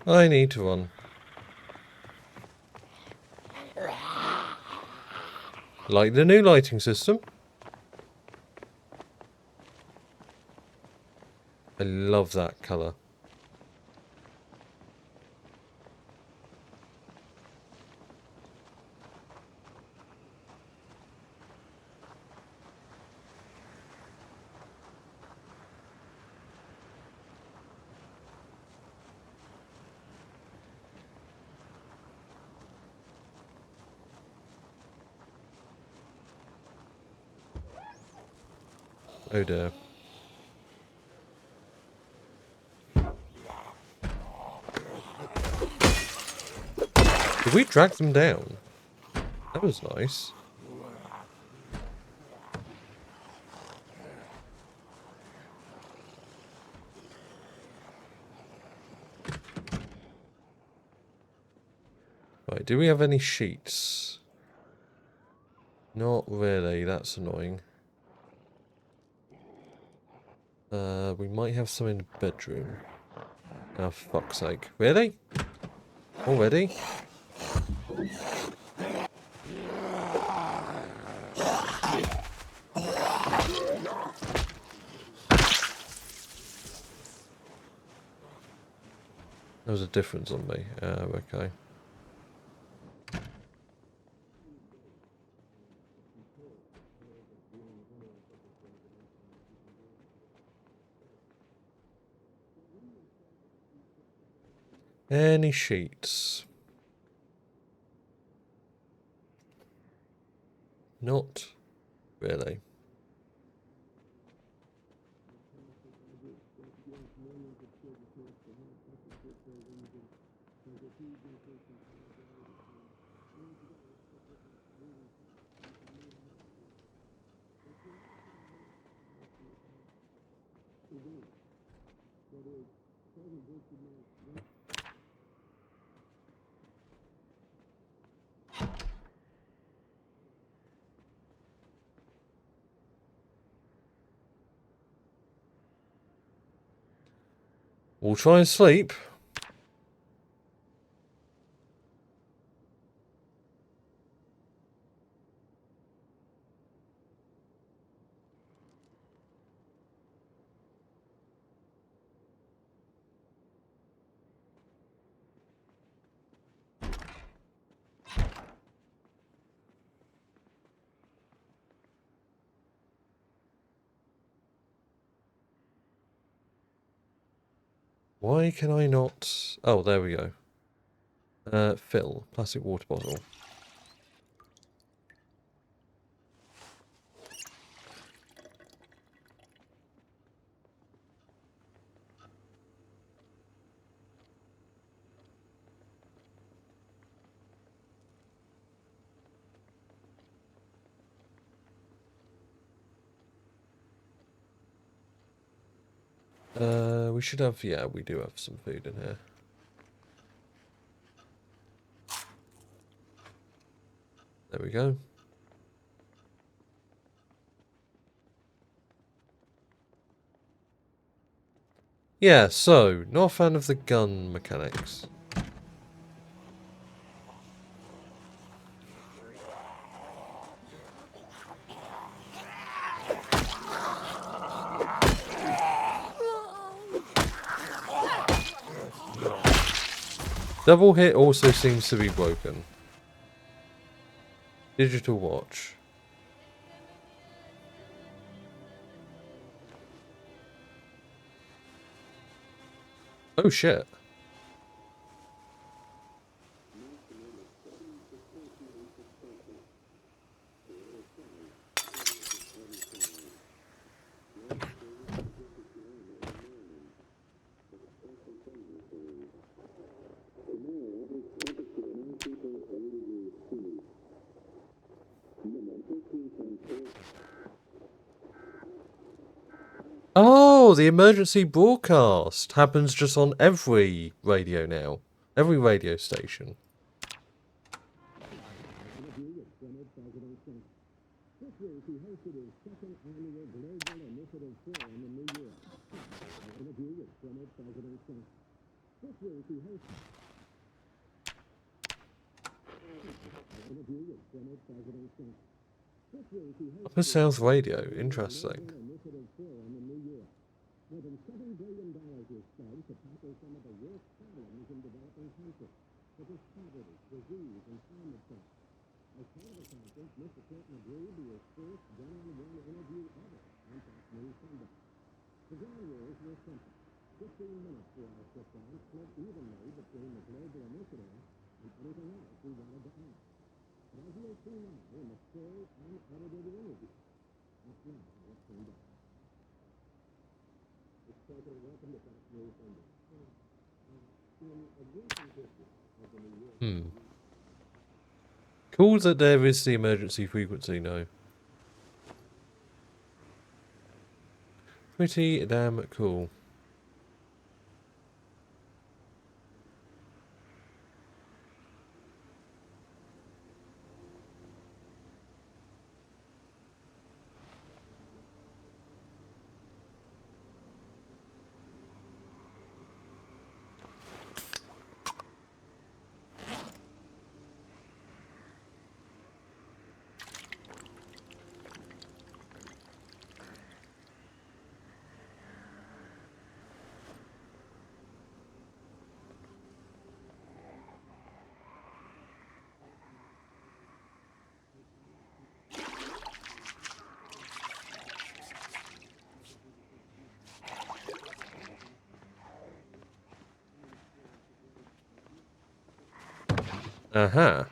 I need to run. Like the new lighting system. I love that colour. Oh dear. Did we drag them down? That was nice. Right, do we have any sheets? Not really, that's annoying. We might have some in the bedroom. Oh, fuck's sake. Really? Already? There was a difference on me. Okay. Any sheets? Not really. We'll try and sleep. Why can I not... Oh, there we go. Fill. Plastic water bottle. We should have... Yeah, we do have some food in here. There we go. Yeah, so, not a fan of the gun mechanics. Double hit also seems to be broken. Digital watch. Oh shit. Oh, the emergency broadcast happens just on every radio now. Every radio station. Upper South Radio, interesting. Cool that there is the emergency frequency, no. Pretty damn cool. Uh-huh.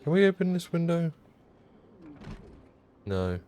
Can we open this window? No.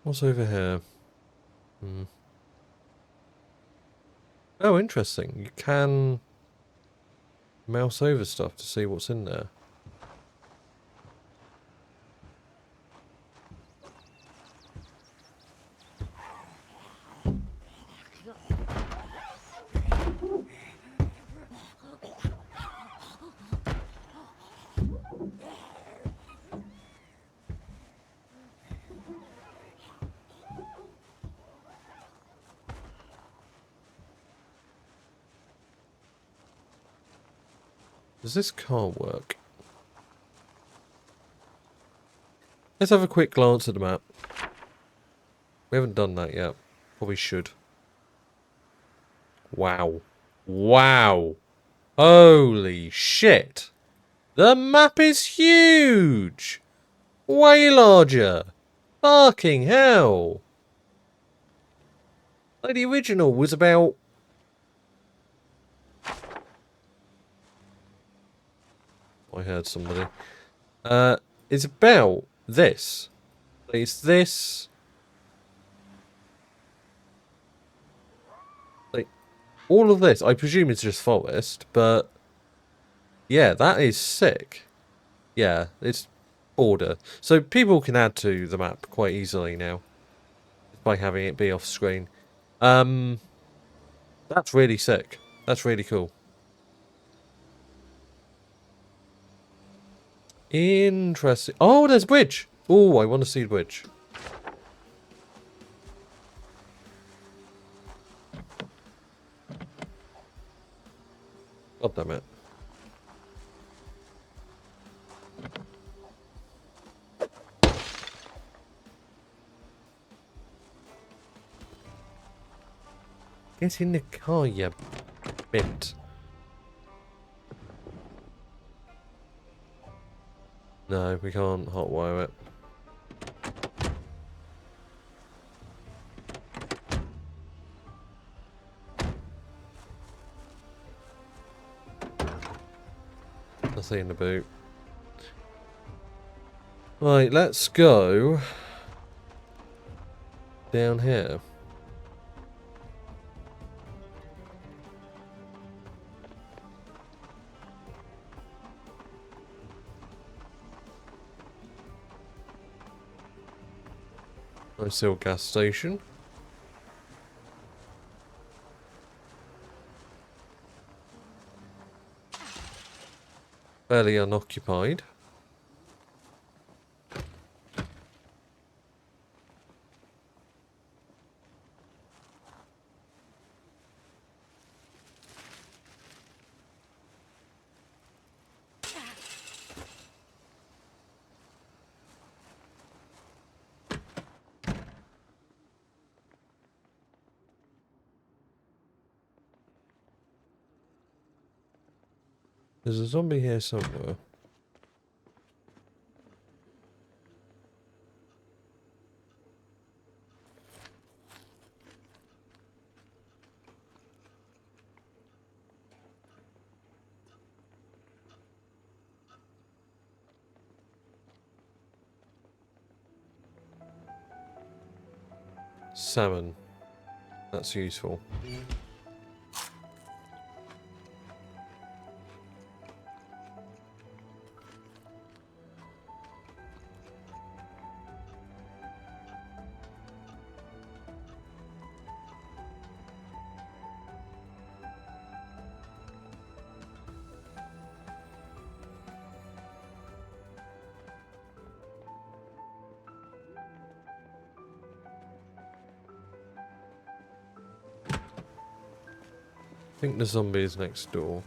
What's over here? Oh, interesting. You can mouse over stuff to see what's in there. Does this car work? Let's have a quick glance at the map. We haven't done that yet. Probably should. Wow. Wow. Holy shit. The map is huge. Way larger. Fucking hell. Like the original was about... I heard somebody. It's about this. It's this. Like, all of this. I presume it's just forest, but yeah, that is sick. Yeah, it's border. So people can add to the map quite easily now by having it be off screen. That's really sick. That's really cool. Interesting. Oh, there's a bridge. Oh, I want to see the bridge. God damn it. Get in the car, you bit. No, we can't hotwire it. Nothing in the boot. Right, let's go down here. Nice little gas station. Fairly unoccupied. There's a zombie here somewhere. Salmon. That's useful. I think the zombie is next door.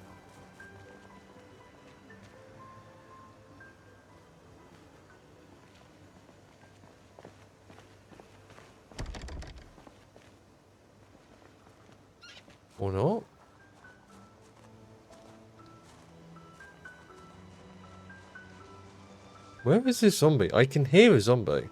Or not? Where is this zombie? I can hear a zombie.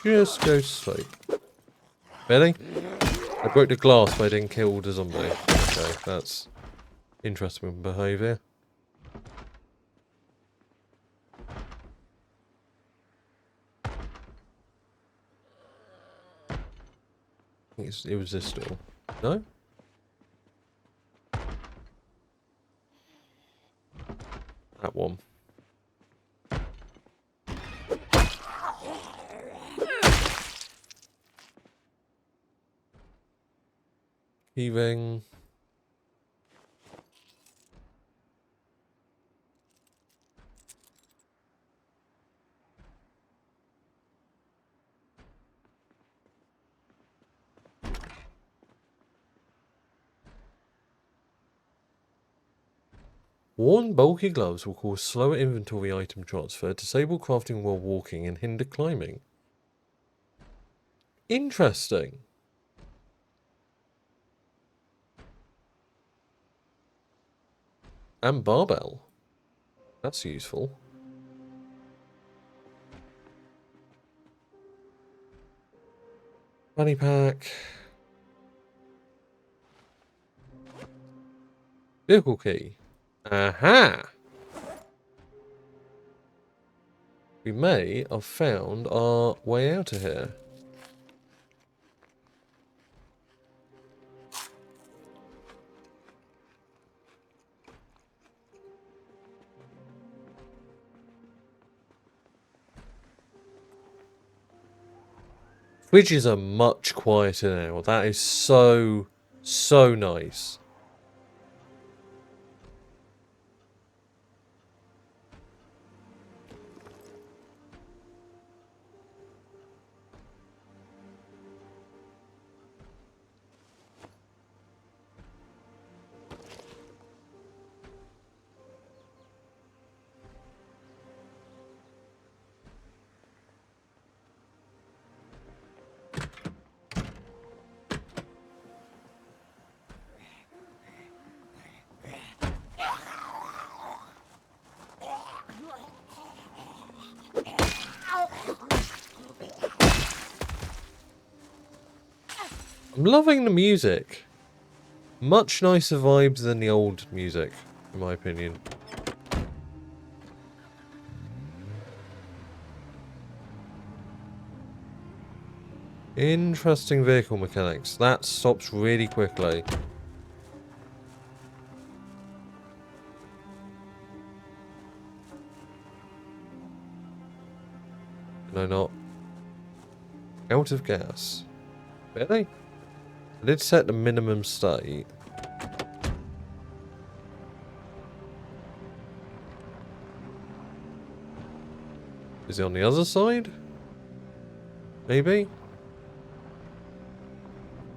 Just go to sleep. Really? I broke the glass but I didn't kill the zombie. Okay, that's interesting behaviour. It was this door. No? That one. Heaving. Worn bulky gloves will cause slower inventory item transfer, disable crafting while walking, and hinder climbing. Interesting. And barbell. That's useful. Money pack. Vehicle key. Aha! We may have found our way out of here. Fridges are much quieter now. That is so nice. I'm loving the music. Much nicer vibes than the old music, in my opinion. Interesting vehicle mechanics. That stops really quickly. No, not. Out of gas. Really? I did set the minimum state. Is it on the other side? Maybe?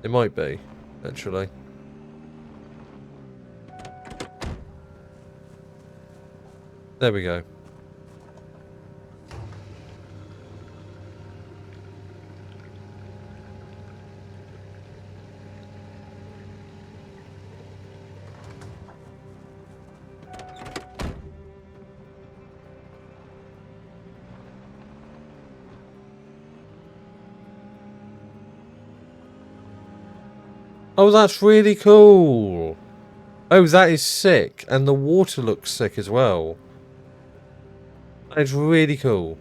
It might be, actually. There we go. Oh, that's really cool. Oh, that is sick. And the water looks sick as well. It's really cool.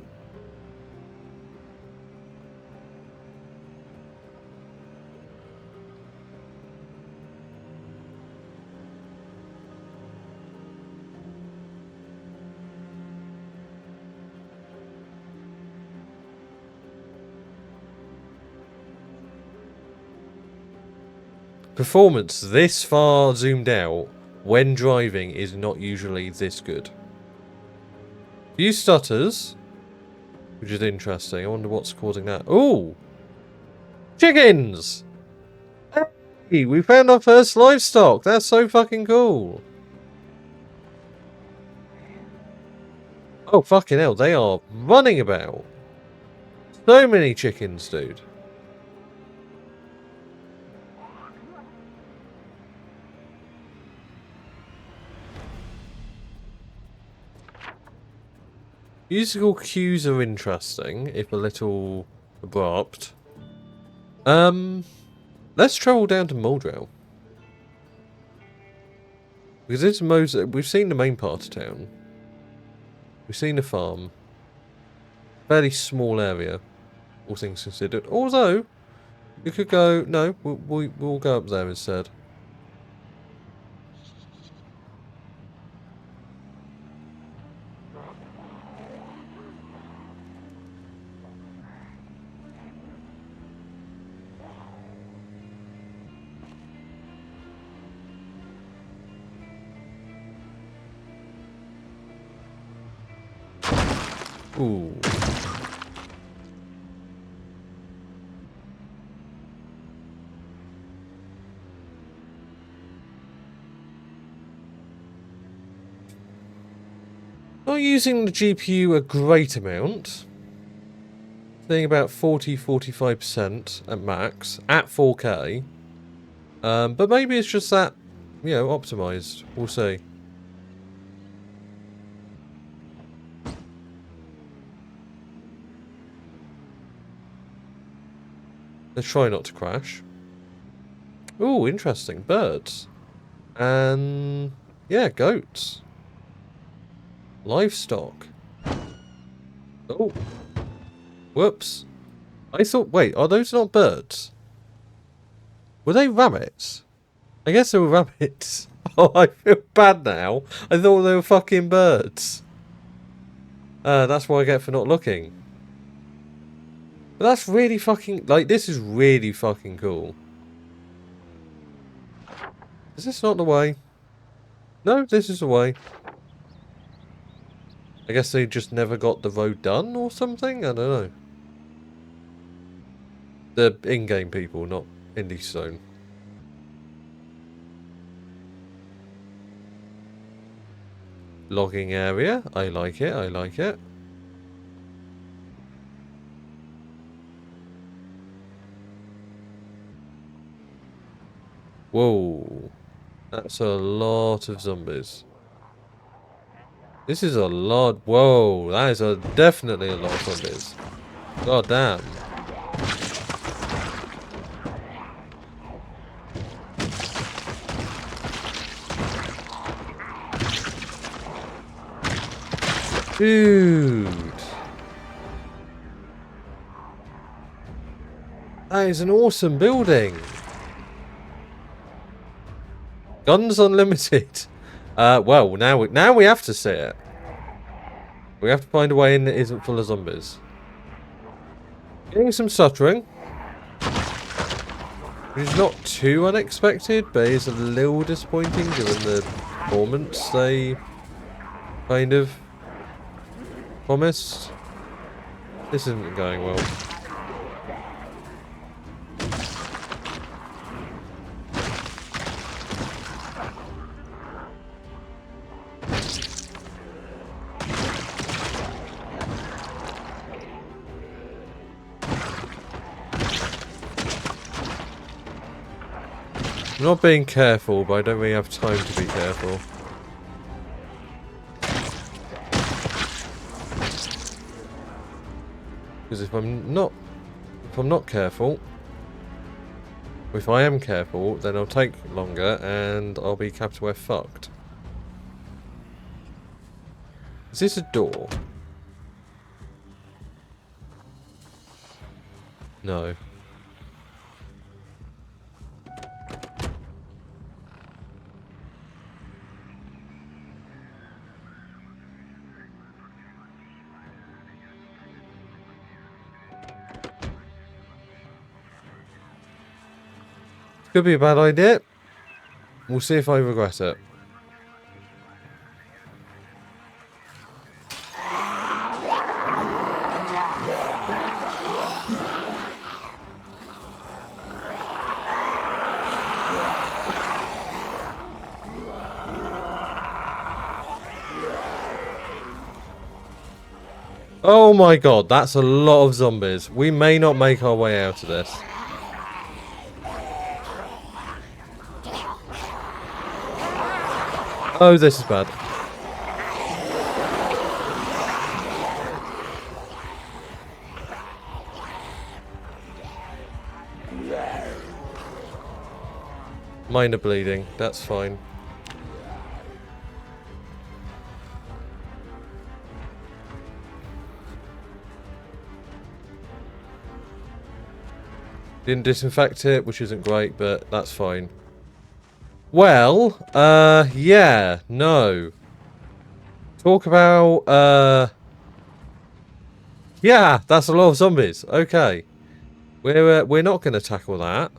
Performance this far zoomed out when driving is not usually this good. Few stutters, which is interesting. I wonder what's causing that. Ooh! Chickens! Hey, we found our first livestock. That's so fucking cool. Oh, fucking hell. They are running about. So many chickens, dude. Musical cues are interesting, if a little abrupt. Let's travel down to Muldrow. Because it's we've seen the main part of town. We've seen the farm. Fairly small area, all things considered. Although, we could go... No, we'll go up there instead. Ooh. Not using the GPU a great amount. Saying about 40-45% at max at 4K. But maybe it's just that, you know, optimized. We'll see. Let's try not to crash. Ooh, interesting. Birds. And yeah, goats. Livestock. Oh. Whoops. I thought, wait, are those not birds? Were they rabbits? I guess they were rabbits. Oh, I feel bad now. I thought they were fucking birds. That's what I get for not looking. But that's really fucking, like, this is really fucking cool. Is this not the way? No, this is the way. I guess they just never got the road done or something? I don't know. The in-game people, not Indie Stone. Logging area. I like it, I like it. Whoa. That's a lot of zombies. This is a lot. Whoa, that is definitely a lot of zombies. God damn. Dude. That is an awesome building. Guns unlimited. Well, now we have to see it. We have to find a way in that isn't full of zombies. Getting some stuttering. Which is not too unexpected, but is a little disappointing given the performance they kind of promised. This isn't going well. I'm not being careful, but I don't really have time to be careful. Because if I'm not careful, or if I am careful, then I'll take longer and I'll be capital F fucked. Is this a door? No. Could be a bad idea. We'll see if I regret it. Oh my god, that's a lot of zombies. We may not make our way out of this. Oh, this is bad. Minor bleeding, that's fine. Didn't disinfect it, which isn't great, but that's fine. Well, yeah, no. Talk about, yeah, that's a lot of zombies. Okay. We're not going to tackle that.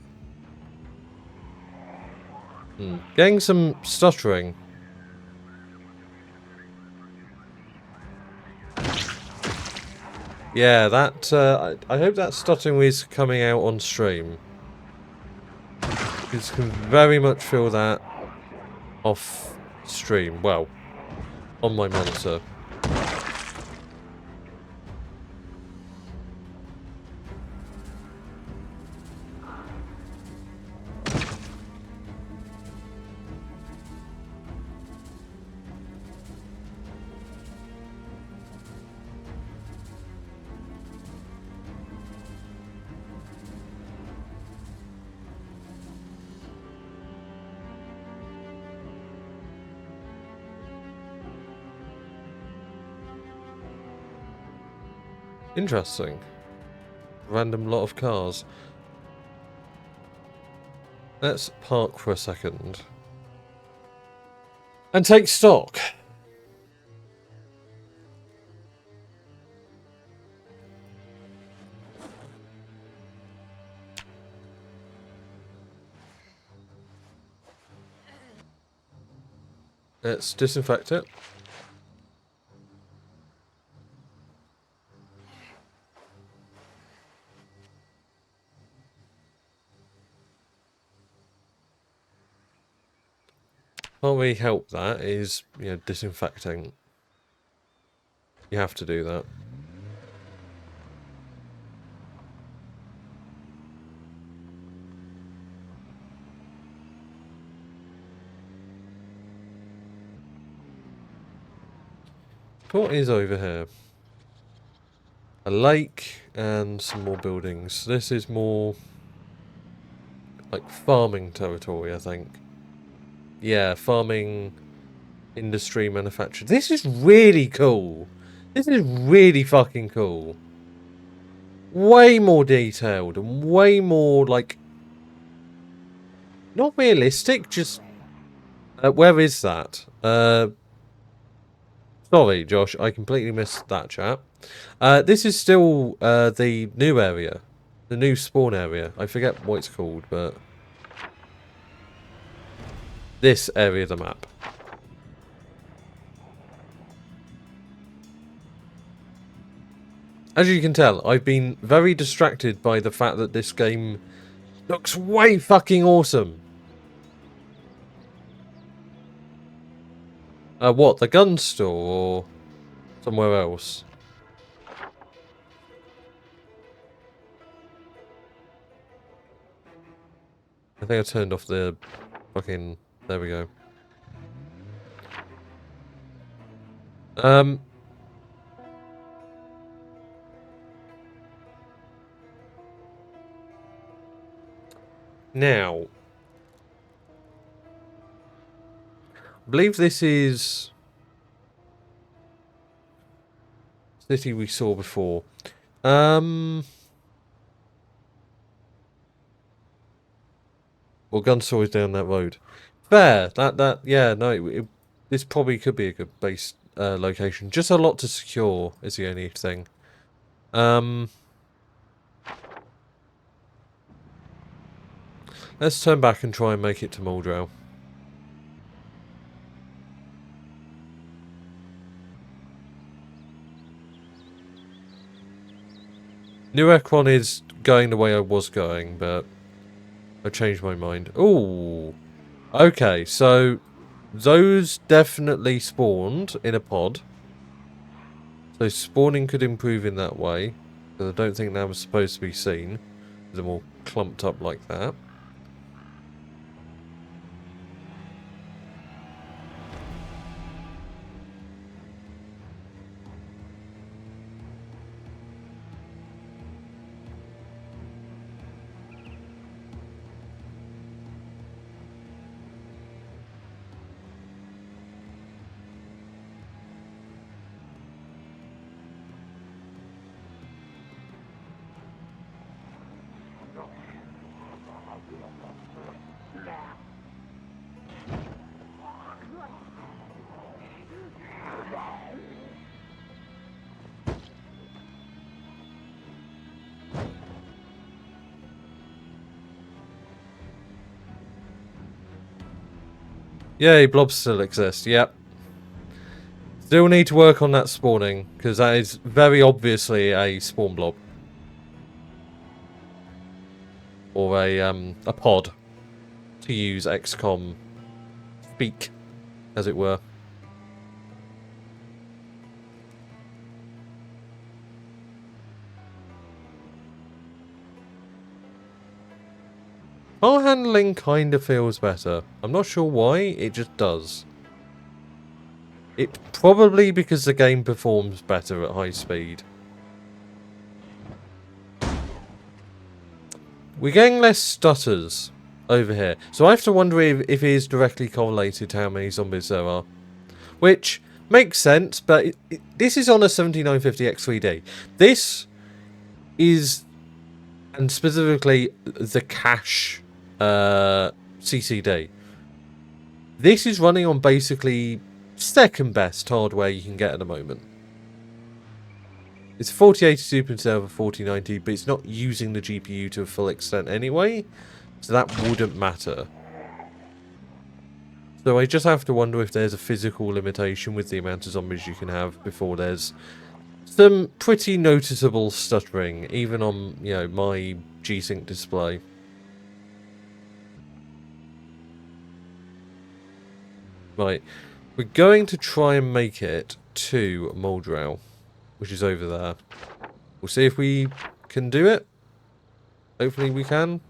Getting some stuttering. Yeah, that, I hope that stuttering is coming out on stream. You can very much feel that off stream. Well, on my monitor. Interesting. Random lot of cars. Let's park for a second. And take stock. Let's disinfect it. Can't really help that is, you know, disinfecting. You have to do that. What is over here? A lake and some more buildings. This is more like farming territory, I think. Yeah, farming, industry, manufacture. This is really cool. This is really fucking cool. Way more detailed and way more, like, not realistic, just... where is that? Sorry, Josh, I completely missed that chat. This is still the new area. The new spawn area. I forget what it's called, but... this area of the map. As you can tell, I've been very distracted by the fact that this game looks way fucking awesome. What, the gun store or somewhere else? I think I turned off the fucking... there we go. Now, I believe this is city we saw before. Well, gun store is down that road. Fair. Yeah, no, this probably could be a good base location. Just a lot to secure is the only thing. Let's turn back and try and make it to Muldrow. New Ekron is going the way I was going, but I changed my mind. Ooh. Okay, so those definitely spawned in a pod. So spawning could improve in that way. Because I don't think that was supposed to be seen. They're all clumped up like that. Yay, blobs still exist, yep. Still need to work on that spawning, because that is very obviously a spawn blob. Or a pod, to use XCOM speak, as it were. Car handling kind of feels better. I'm not sure why, it just does. It's probably because the game performs better at high speed. We're getting less stutters over here. So I have to wonder if it is directly correlated to how many zombies there are. Which makes sense, but this is on a 7950 X3D. This is, and specifically the cache CCD. This is running on basically second best hardware you can get at the moment. It's 4080 Super instead of a 4090, but it's not using the GPU to a full extent anyway, so that wouldn't matter. So I just have to wonder if there's a physical limitation with the amount of zombies you can have before there's some pretty noticeable stuttering, even on, you know, my G-Sync display. Right, we're going to try and make it to Moldrow, which is over there. We'll see if we can do it. Hopefully we can.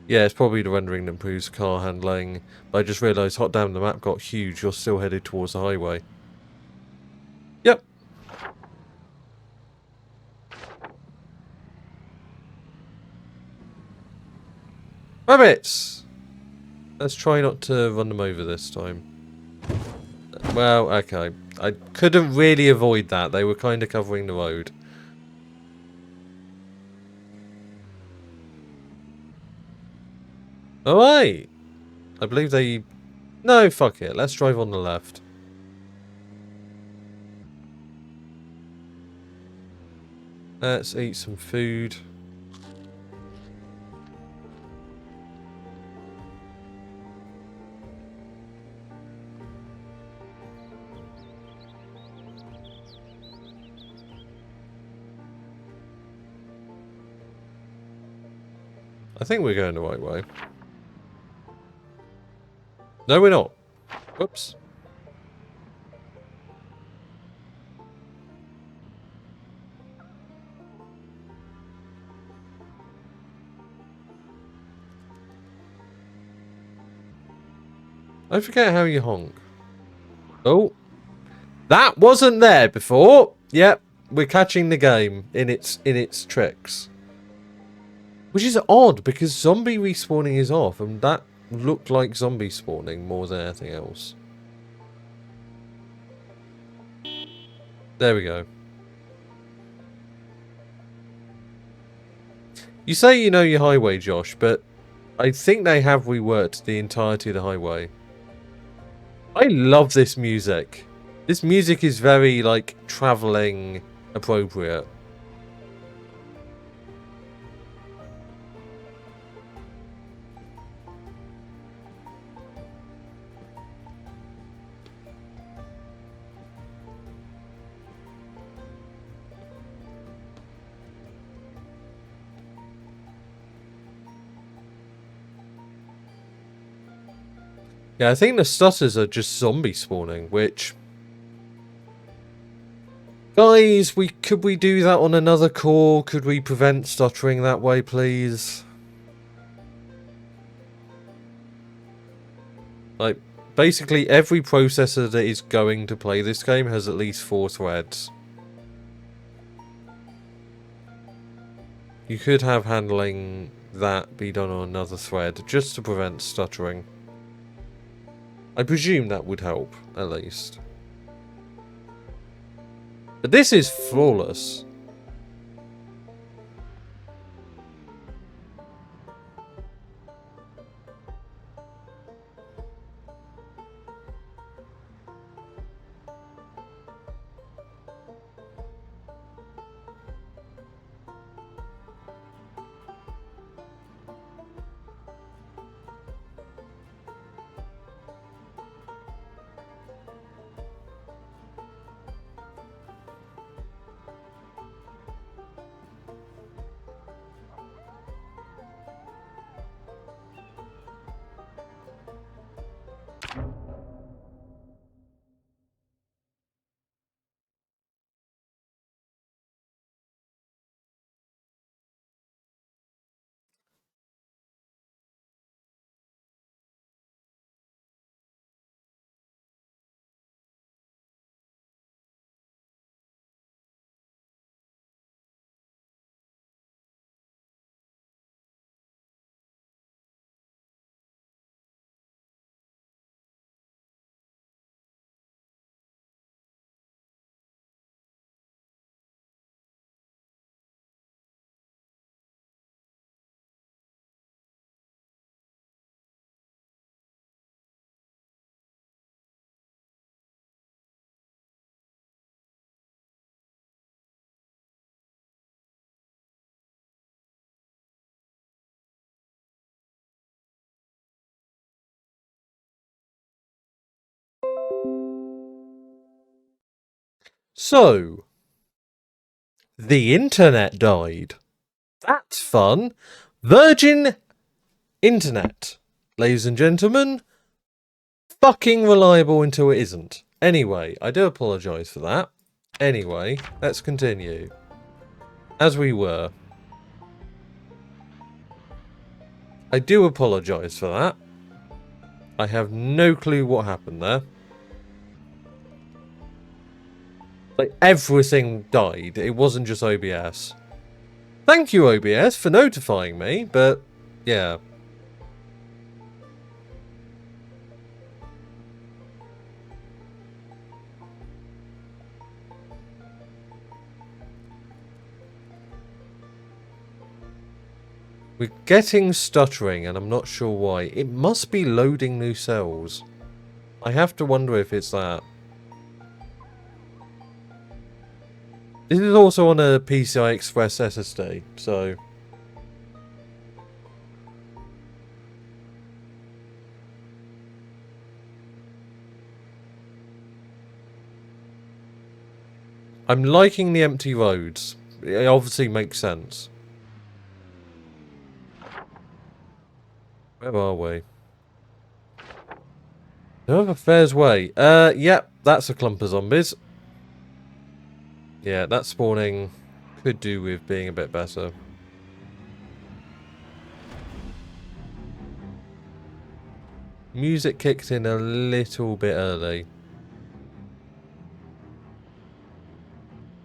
Yeah, it's probably the rendering that improves car handling. But I just realised, hot damn, the map got huge. You're still headed towards the highway. Yep. Rabbits! Let's try not to run them over this time. Well, okay. I couldn't really avoid that. They were kind of covering the road. Alright! I believe they... No, fuck it. Let's drive on the left. Let's eat some food. I think we're going the right way. No, we're not. Whoops. I forget how you honk. Oh. That wasn't there before. Yep. We're catching the game in its tricks. Which is odd because zombie respawning is off and that looked like zombie spawning more than anything else. There we go. You say you know your highway, Josh, but I think they have reworked the entirety of the highway. I love this music. This music is very, like, travelling appropriate. Yeah, I think the stutters are just zombie spawning, which... Guys, could we do that on another core? Could we prevent stuttering that way, please? Like, basically every processor that is going to play this game has at least 4 threads. You could have handling that be done on another thread, just to prevent stuttering. I presume that would help, at least. But this is flawless. So, the internet died. That's fun. Virgin Internet, ladies and gentlemen. Fucking reliable until it isn't. Anyway, I do apologise for that. Anyway, let's continue. As we were. I do apologise for that. I have no clue what happened there. Like, everything died. It wasn't just OBS. Thank you, OBS, for notifying me, but yeah. We're getting stuttering, and I'm not sure why. It must be loading new cells. I have to wonder if it's that. This is also on a PCI Express SSD, so... I'm liking the empty roads. It obviously makes sense. Where are we? However, fair's way. Yep, that's a clump of zombies. Yeah, that spawning could do with being a bit better. Music kicked in a little bit early.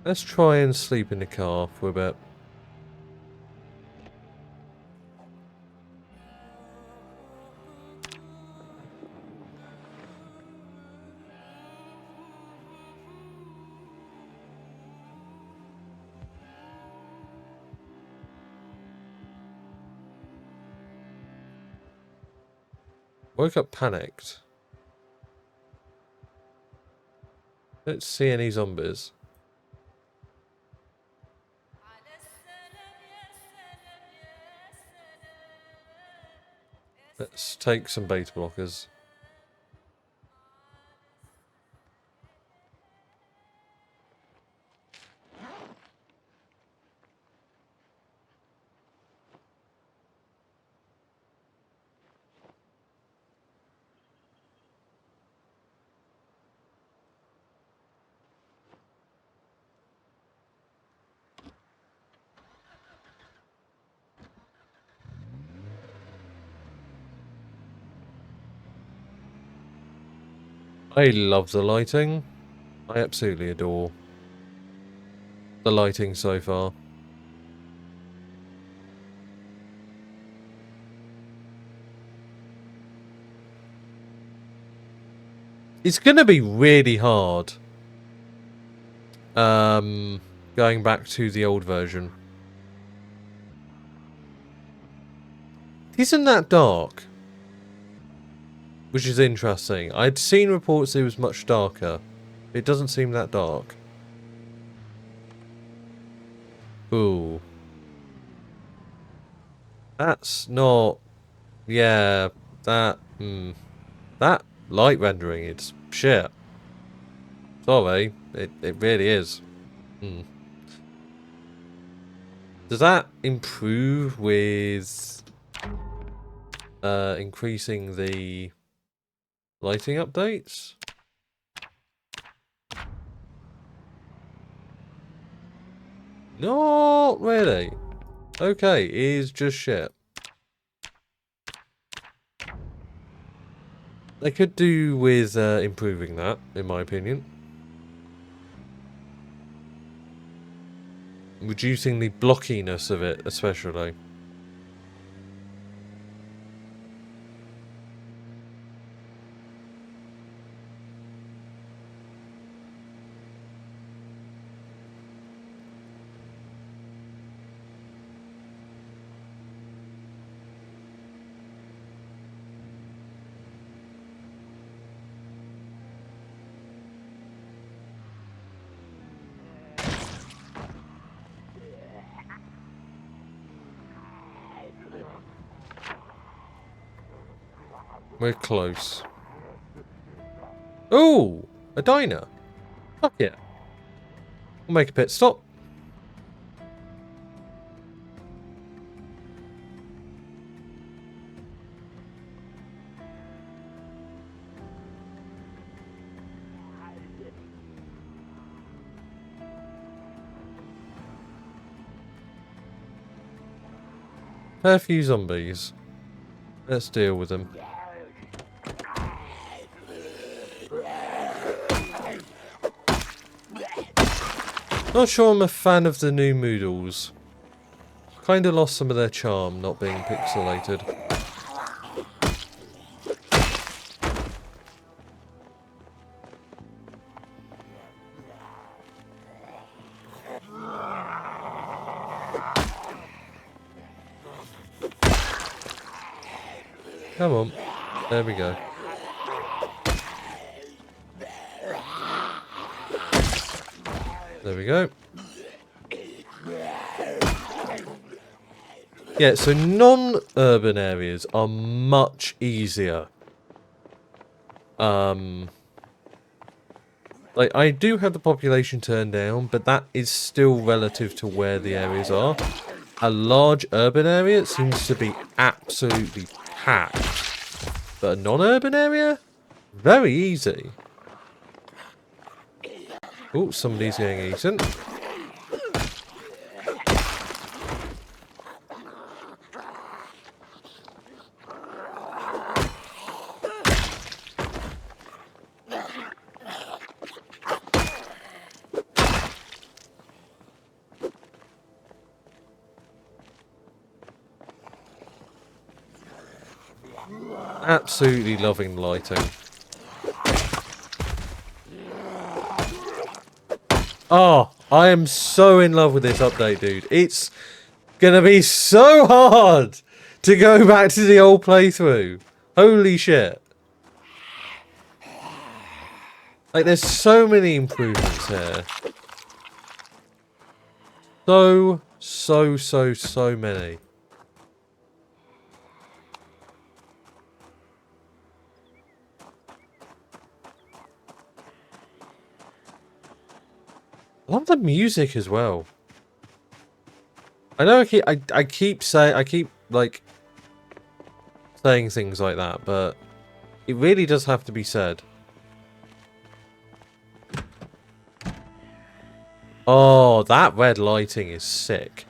Let's try and sleep in the car for a bit. Woke up panicked. Don't see any zombies. Let's take some beta blockers. I love the lighting. I absolutely adore the lighting so far. It's going to be really hard going back to the old version. It isn't that dark, which is interesting. I'd seen reports it was much darker. It doesn't seem that dark. Ooh. That's not... Yeah, that... That light rendering, it's shit. Sorry, it really is. Does that improve with increasing the lighting updates? Not really. Okay, it is just shit. They could do with improving that, in my opinion. Reducing the blockiness of it, especially. We're close. Oh, a diner. Fuck yeah. We'll make a pit stop. A few zombies. Let's deal with them. Not sure I'm a fan of the new Moodles. Kinda lost some of their charm not being pixelated. Come on. There we go. There we go. Yeah, so non-urban areas are much easier. Like, I do have the population turned down, but that is still relative to where the areas are. A large urban area seems to be absolutely packed. But a non-urban area? Very easy. Oh, somebody's getting eaten. Absolutely loving the lighting. Oh, I am so in love with this update, dude. It's gonna be so hard to go back to the old playthrough. Holy shit. Like, there's so many improvements here. So many. I love the music as well. I know I keep like saying things like that, but it really does have to be said. Oh, that red lighting is sick.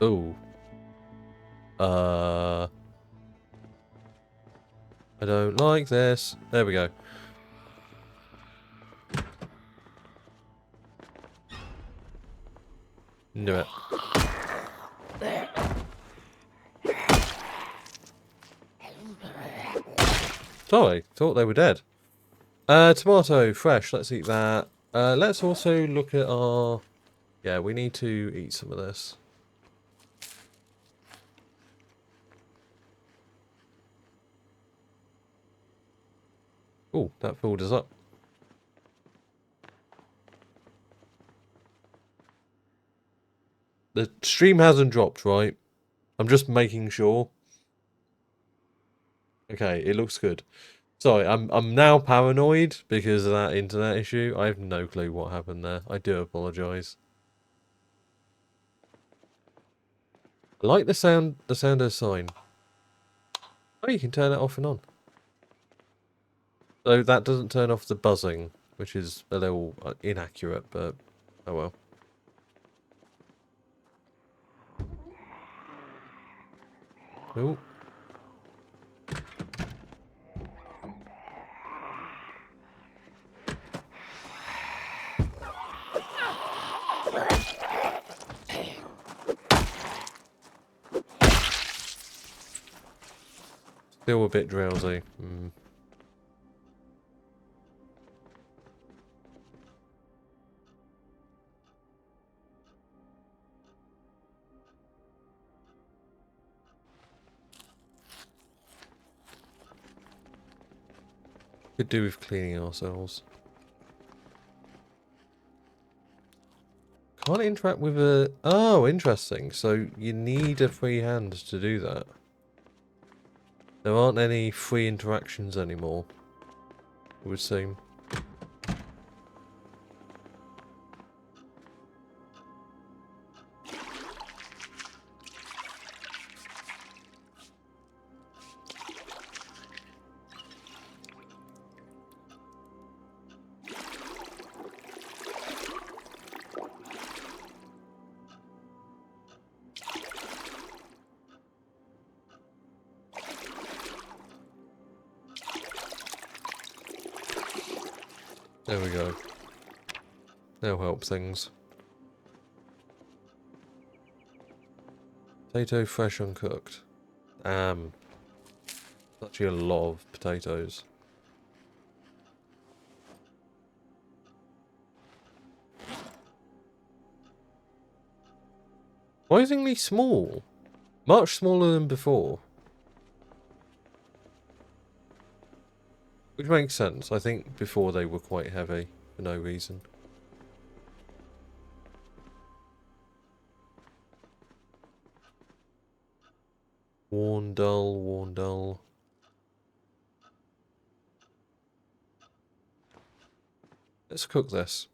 Ooh. I don't like this. There we go. Knew it. Sorry, thought they were dead. Tomato, fresh, let's eat that. Let's also look at our... Yeah, we need to eat some of this. Oh, that filled us up. The stream hasn't dropped, right? I'm just making sure. Okay, it looks good. Sorry, I'm now paranoid because of that internet issue. I have no clue what happened there. I do apologise. I like the sound of the sign. Oh, you can turn it off and on. So that doesn't turn off the buzzing, which is a little inaccurate, but oh well. Oh. Still a bit drowsy. Could do with cleaning ourselves. Can't interact with a... Oh, interesting. So you need a free hand to do that. There aren't any free interactions anymore, it would seem. There we go. That'll help things. Potato fresh uncooked. Actually a lot of potatoes. Surprisingly small. Much smaller than before. Which makes sense. I think before they were quite heavy for no reason. Worn dull, worn dull. Let's cook this.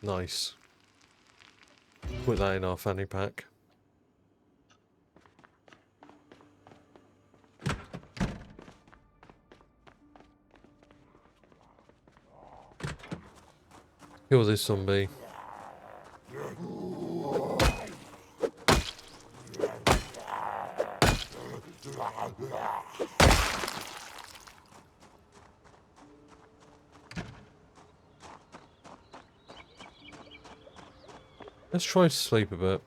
Nice. Put that in our fanny pack. Kill this zombie. Let's try to sleep a bit.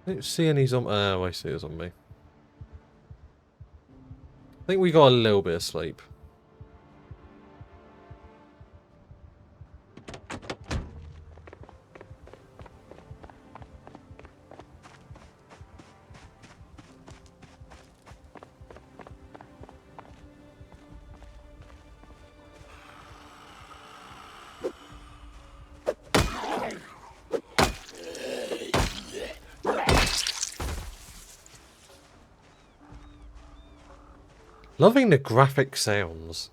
I don't see any zombie. Oh, I see a zombie. I think we got a little bit of sleep. Loving the graphic sounds.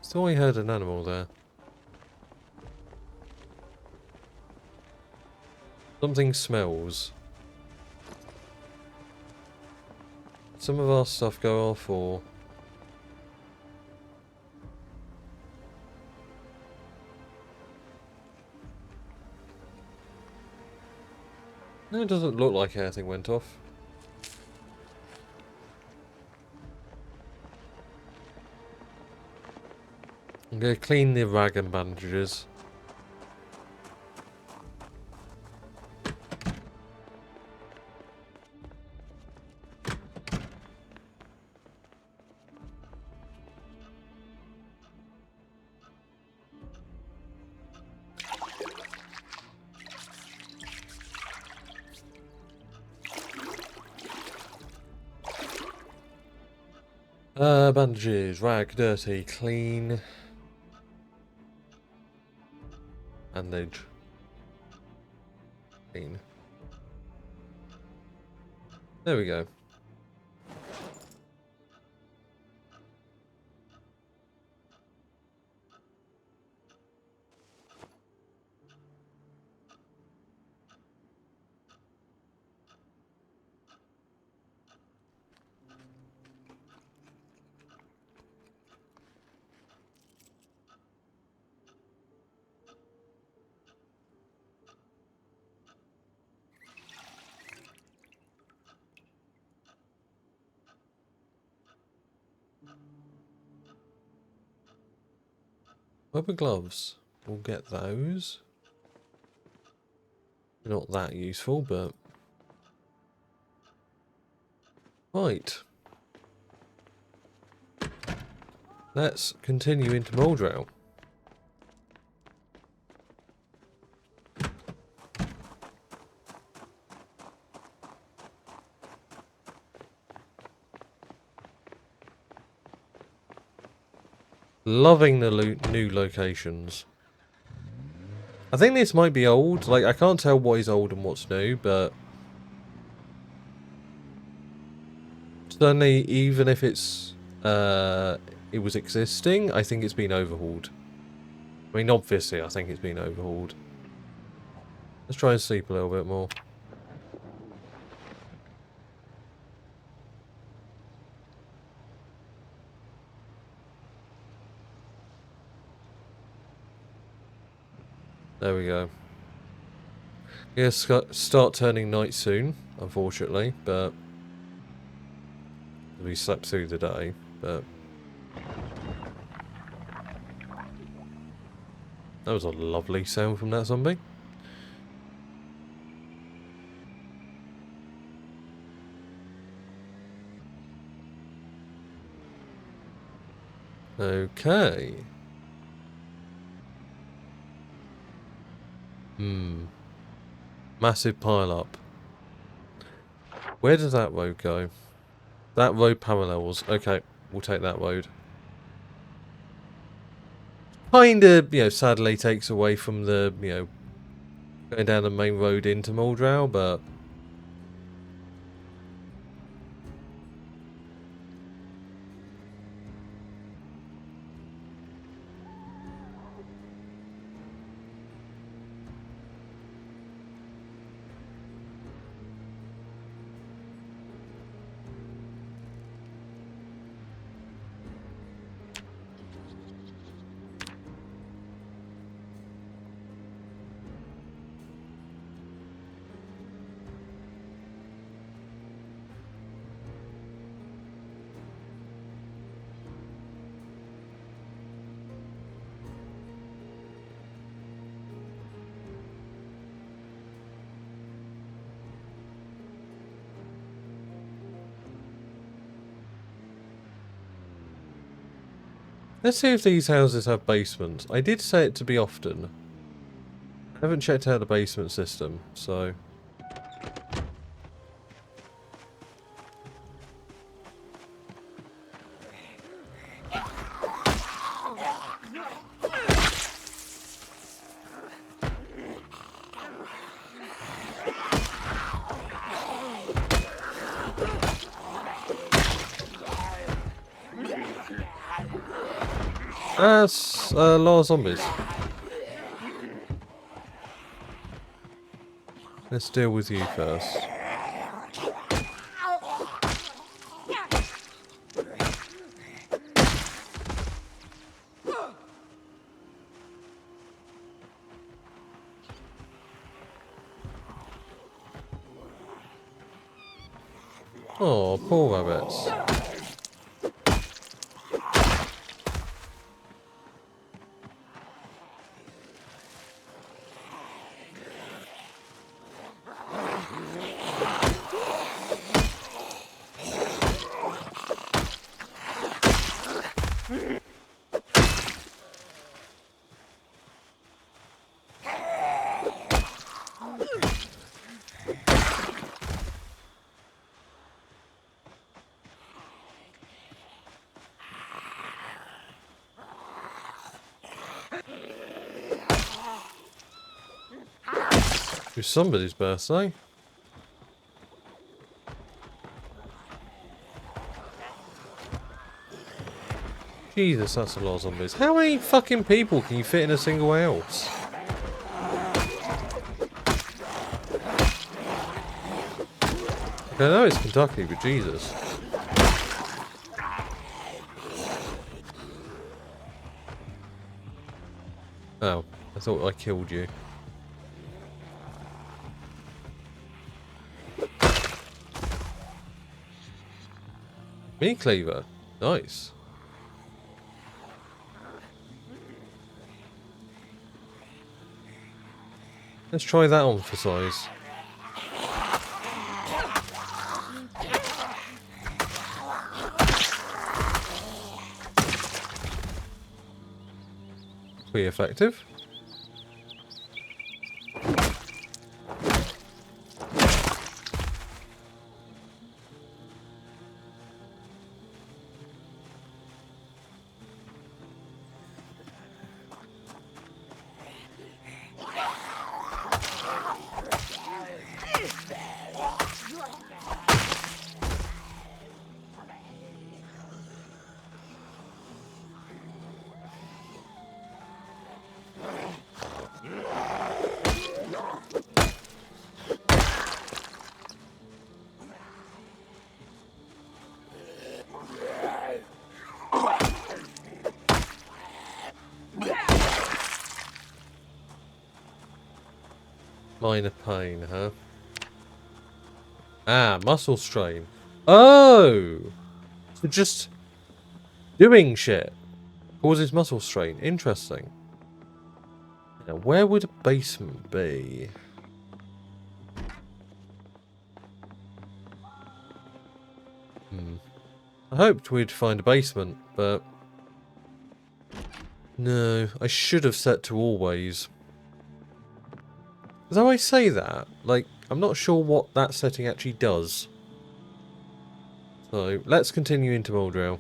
Still I heard an animal there. Something smells. Some of our stuff go off or... No, it doesn't look like anything went off. I'm going to clean the rag and bandages. Bandages, rag, dirty, clean. Bandage. Clean. There we go. Rubber gloves. We'll get those. Not that useful, but... Right. Let's continue into Moldrow. Loving the new locations. I think this might be old. Like, I can't tell what is old and what's new, but... Certainly, even if it's... it was existing, I think it's been overhauled. I mean, obviously, I think it's been overhauled. Let's try and sleep a little bit more. There we go. Yes, start turning night soon, unfortunately, but we slept through the day, but that was a lovely sound from that zombie. Okay. Massive pile up. Where does that road go? That road parallels. Okay, we'll take that road. Kinda, sadly takes away from the, going down the main road into Moldrow, but... Let's see if these houses have basements. I did say it to be often. I haven't checked out the basement system, so... That's a lot of zombies. Let's deal with you first. Oh, poor rabbits. It's somebody's birthday. Jesus, that's a lot of zombies. How many fucking people can you fit in a single house? I know it's Kentucky, but Jesus. Oh, I thought I killed you. Meat cleaver. Nice. Let's try that on for size. Pretty effective. Minor pain, huh? Ah, muscle strain. Oh! So just doing shit causes muscle strain. Interesting. Now, where would a basement be? I hoped we'd find a basement, but... No, I should have set to always. Though I say that, like, I'm not sure what that setting actually does. So, let's continue into Muldrow.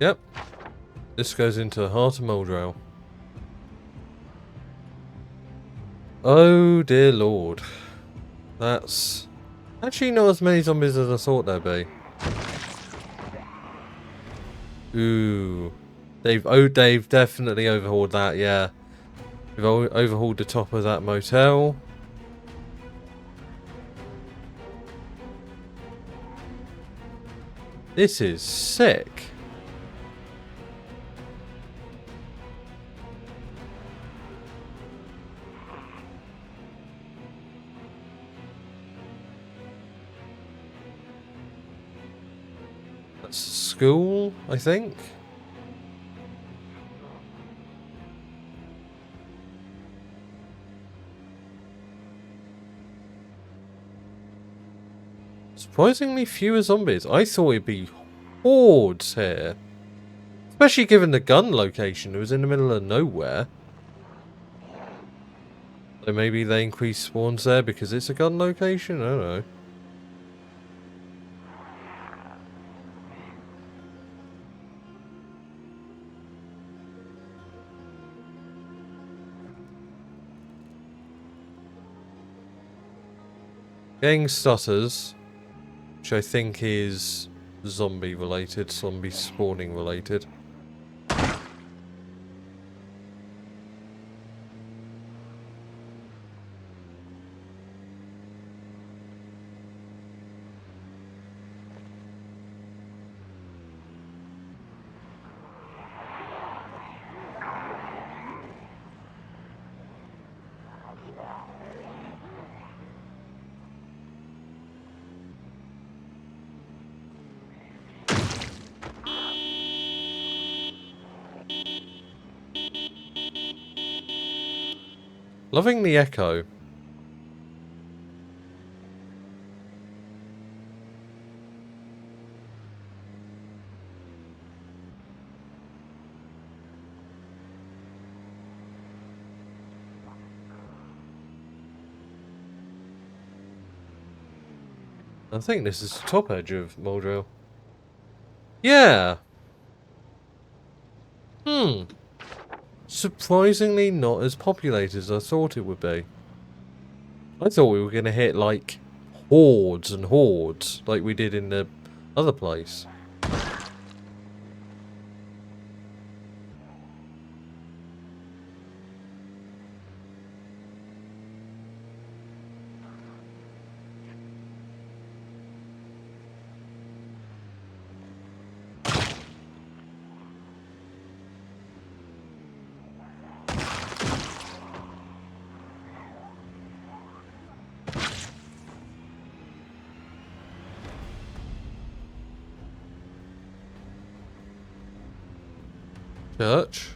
Yep. This goes into the heart of Muldrow. Oh dear lord. That's actually not as many zombies as I thought there'd be. Ooh. They've definitely overhauled that, yeah. They've overhauled the top of that motel. This is sick. That's school, I think. Surprisingly fewer zombies. I thought it'd be hordes here. Especially given the gun location. It was in the middle of nowhere. So maybe they increase spawns there because it's a gun location? I don't know. Getting stutters, which I think is zombie related, zombie spawning related. Loving the echo. I think this is the top edge of Muldrow. Yeah. Surprisingly not as populated as I thought it would be. I thought we were going to hit, like, hordes and hordes like we did in the other place. Church.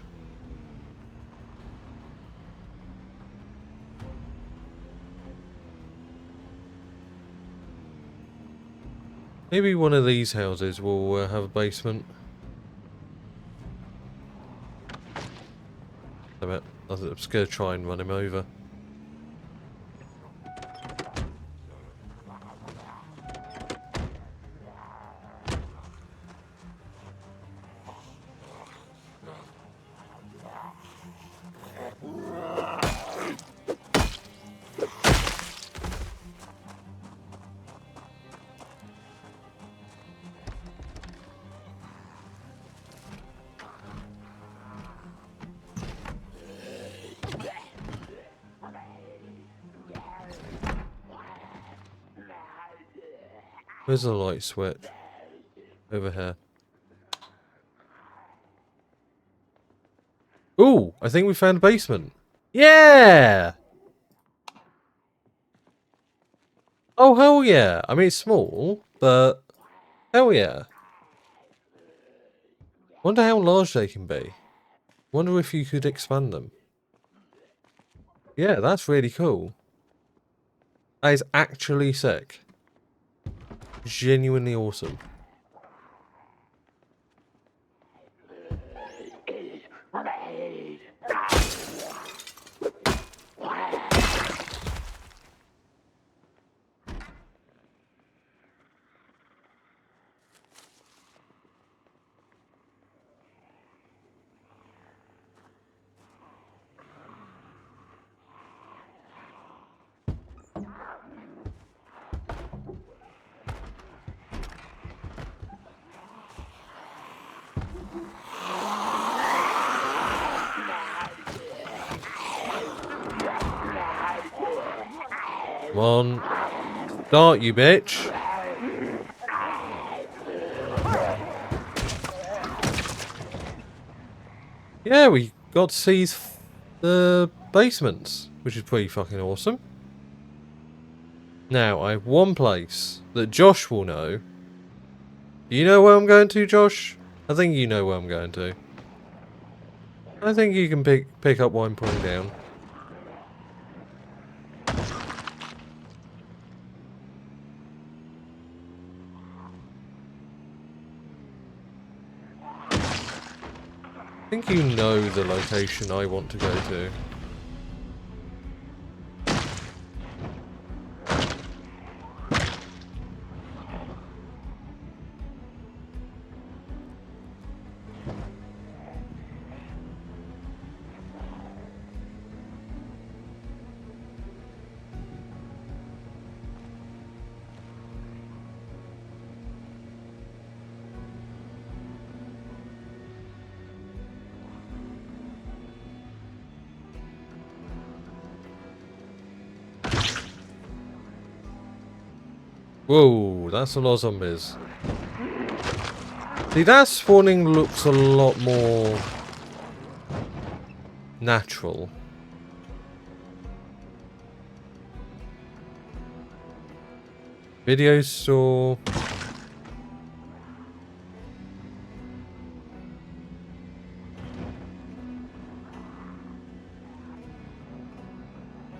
Maybe one of these houses will have a basement. Damn it. I'm just going to try and run him over. Where's the light switch? Over here. Ooh, I think we found a basement. Yeah! Oh, hell yeah. I mean, it's small, but hell yeah. Wonder how large they can be. Wonder if you could expand them. Yeah, that's really cool. That is actually sick. Genuinely awesome. Come on. Start, you bitch. Yeah, we got to see the basements, which is pretty fucking awesome. Now, I have one place that Josh will know. Do you know where I'm going to, Josh? I think you know where I'm going to. I think you can pick up what I'm putting down. I think you know the location I want to go to. Whoa, that's a lot of zombies. See, that spawning looks a lot more natural. Video store.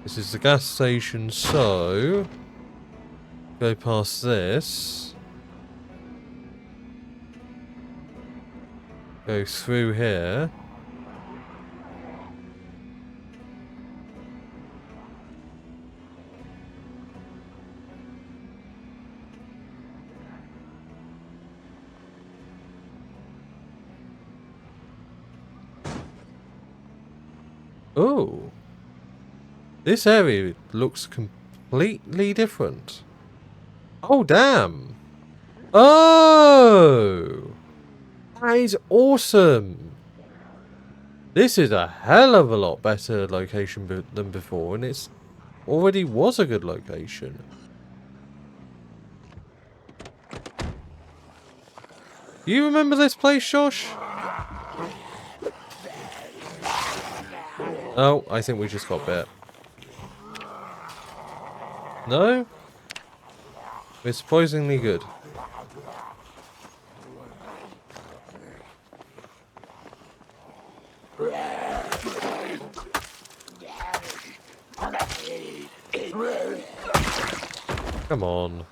This is the gas station, so go past this. Go through here. Oh. This area looks completely different. Oh, damn. Oh! That is awesome. This is a hell of a lot better location than before, and it's already was a good location. You remember this place, Josh? Oh, I think we just got bit. No? We're surprisingly good. Come on.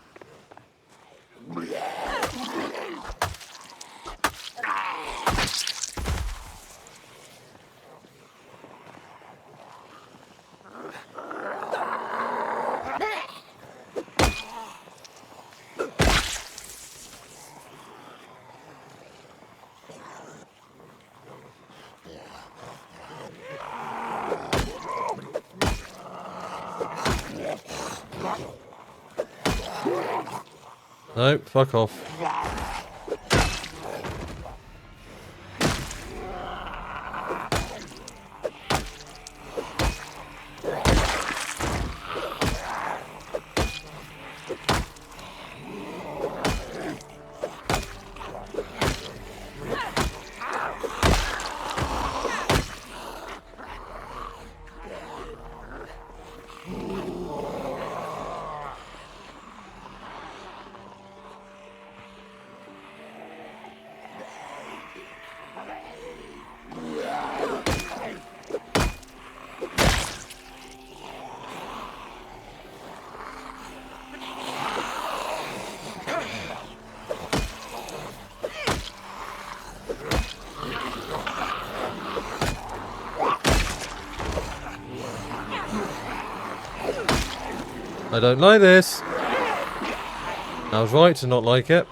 No, fuck off. I don't like this. I was right to not like it.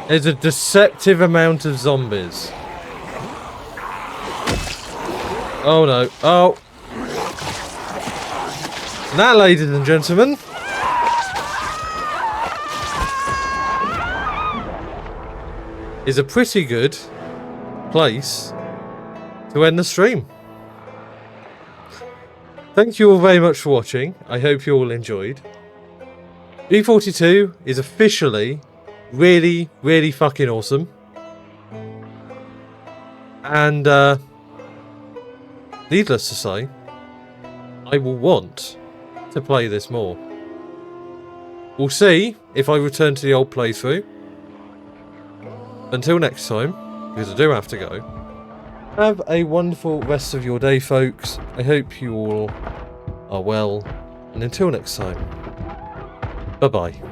There's a deceptive amount of zombies. Oh no. Oh. And that, ladies and gentlemen, is a pretty good place to end the stream. Thank you all very much for watching. I hope you all enjoyed. B42 is officially really, really fucking awesome. And, needless to say, I will want to play this more. We'll see if I return to the old playthrough. Until next time, because I do have to go. Have a wonderful rest of your day, folks. I hope you all are well. And until next time, bye-bye.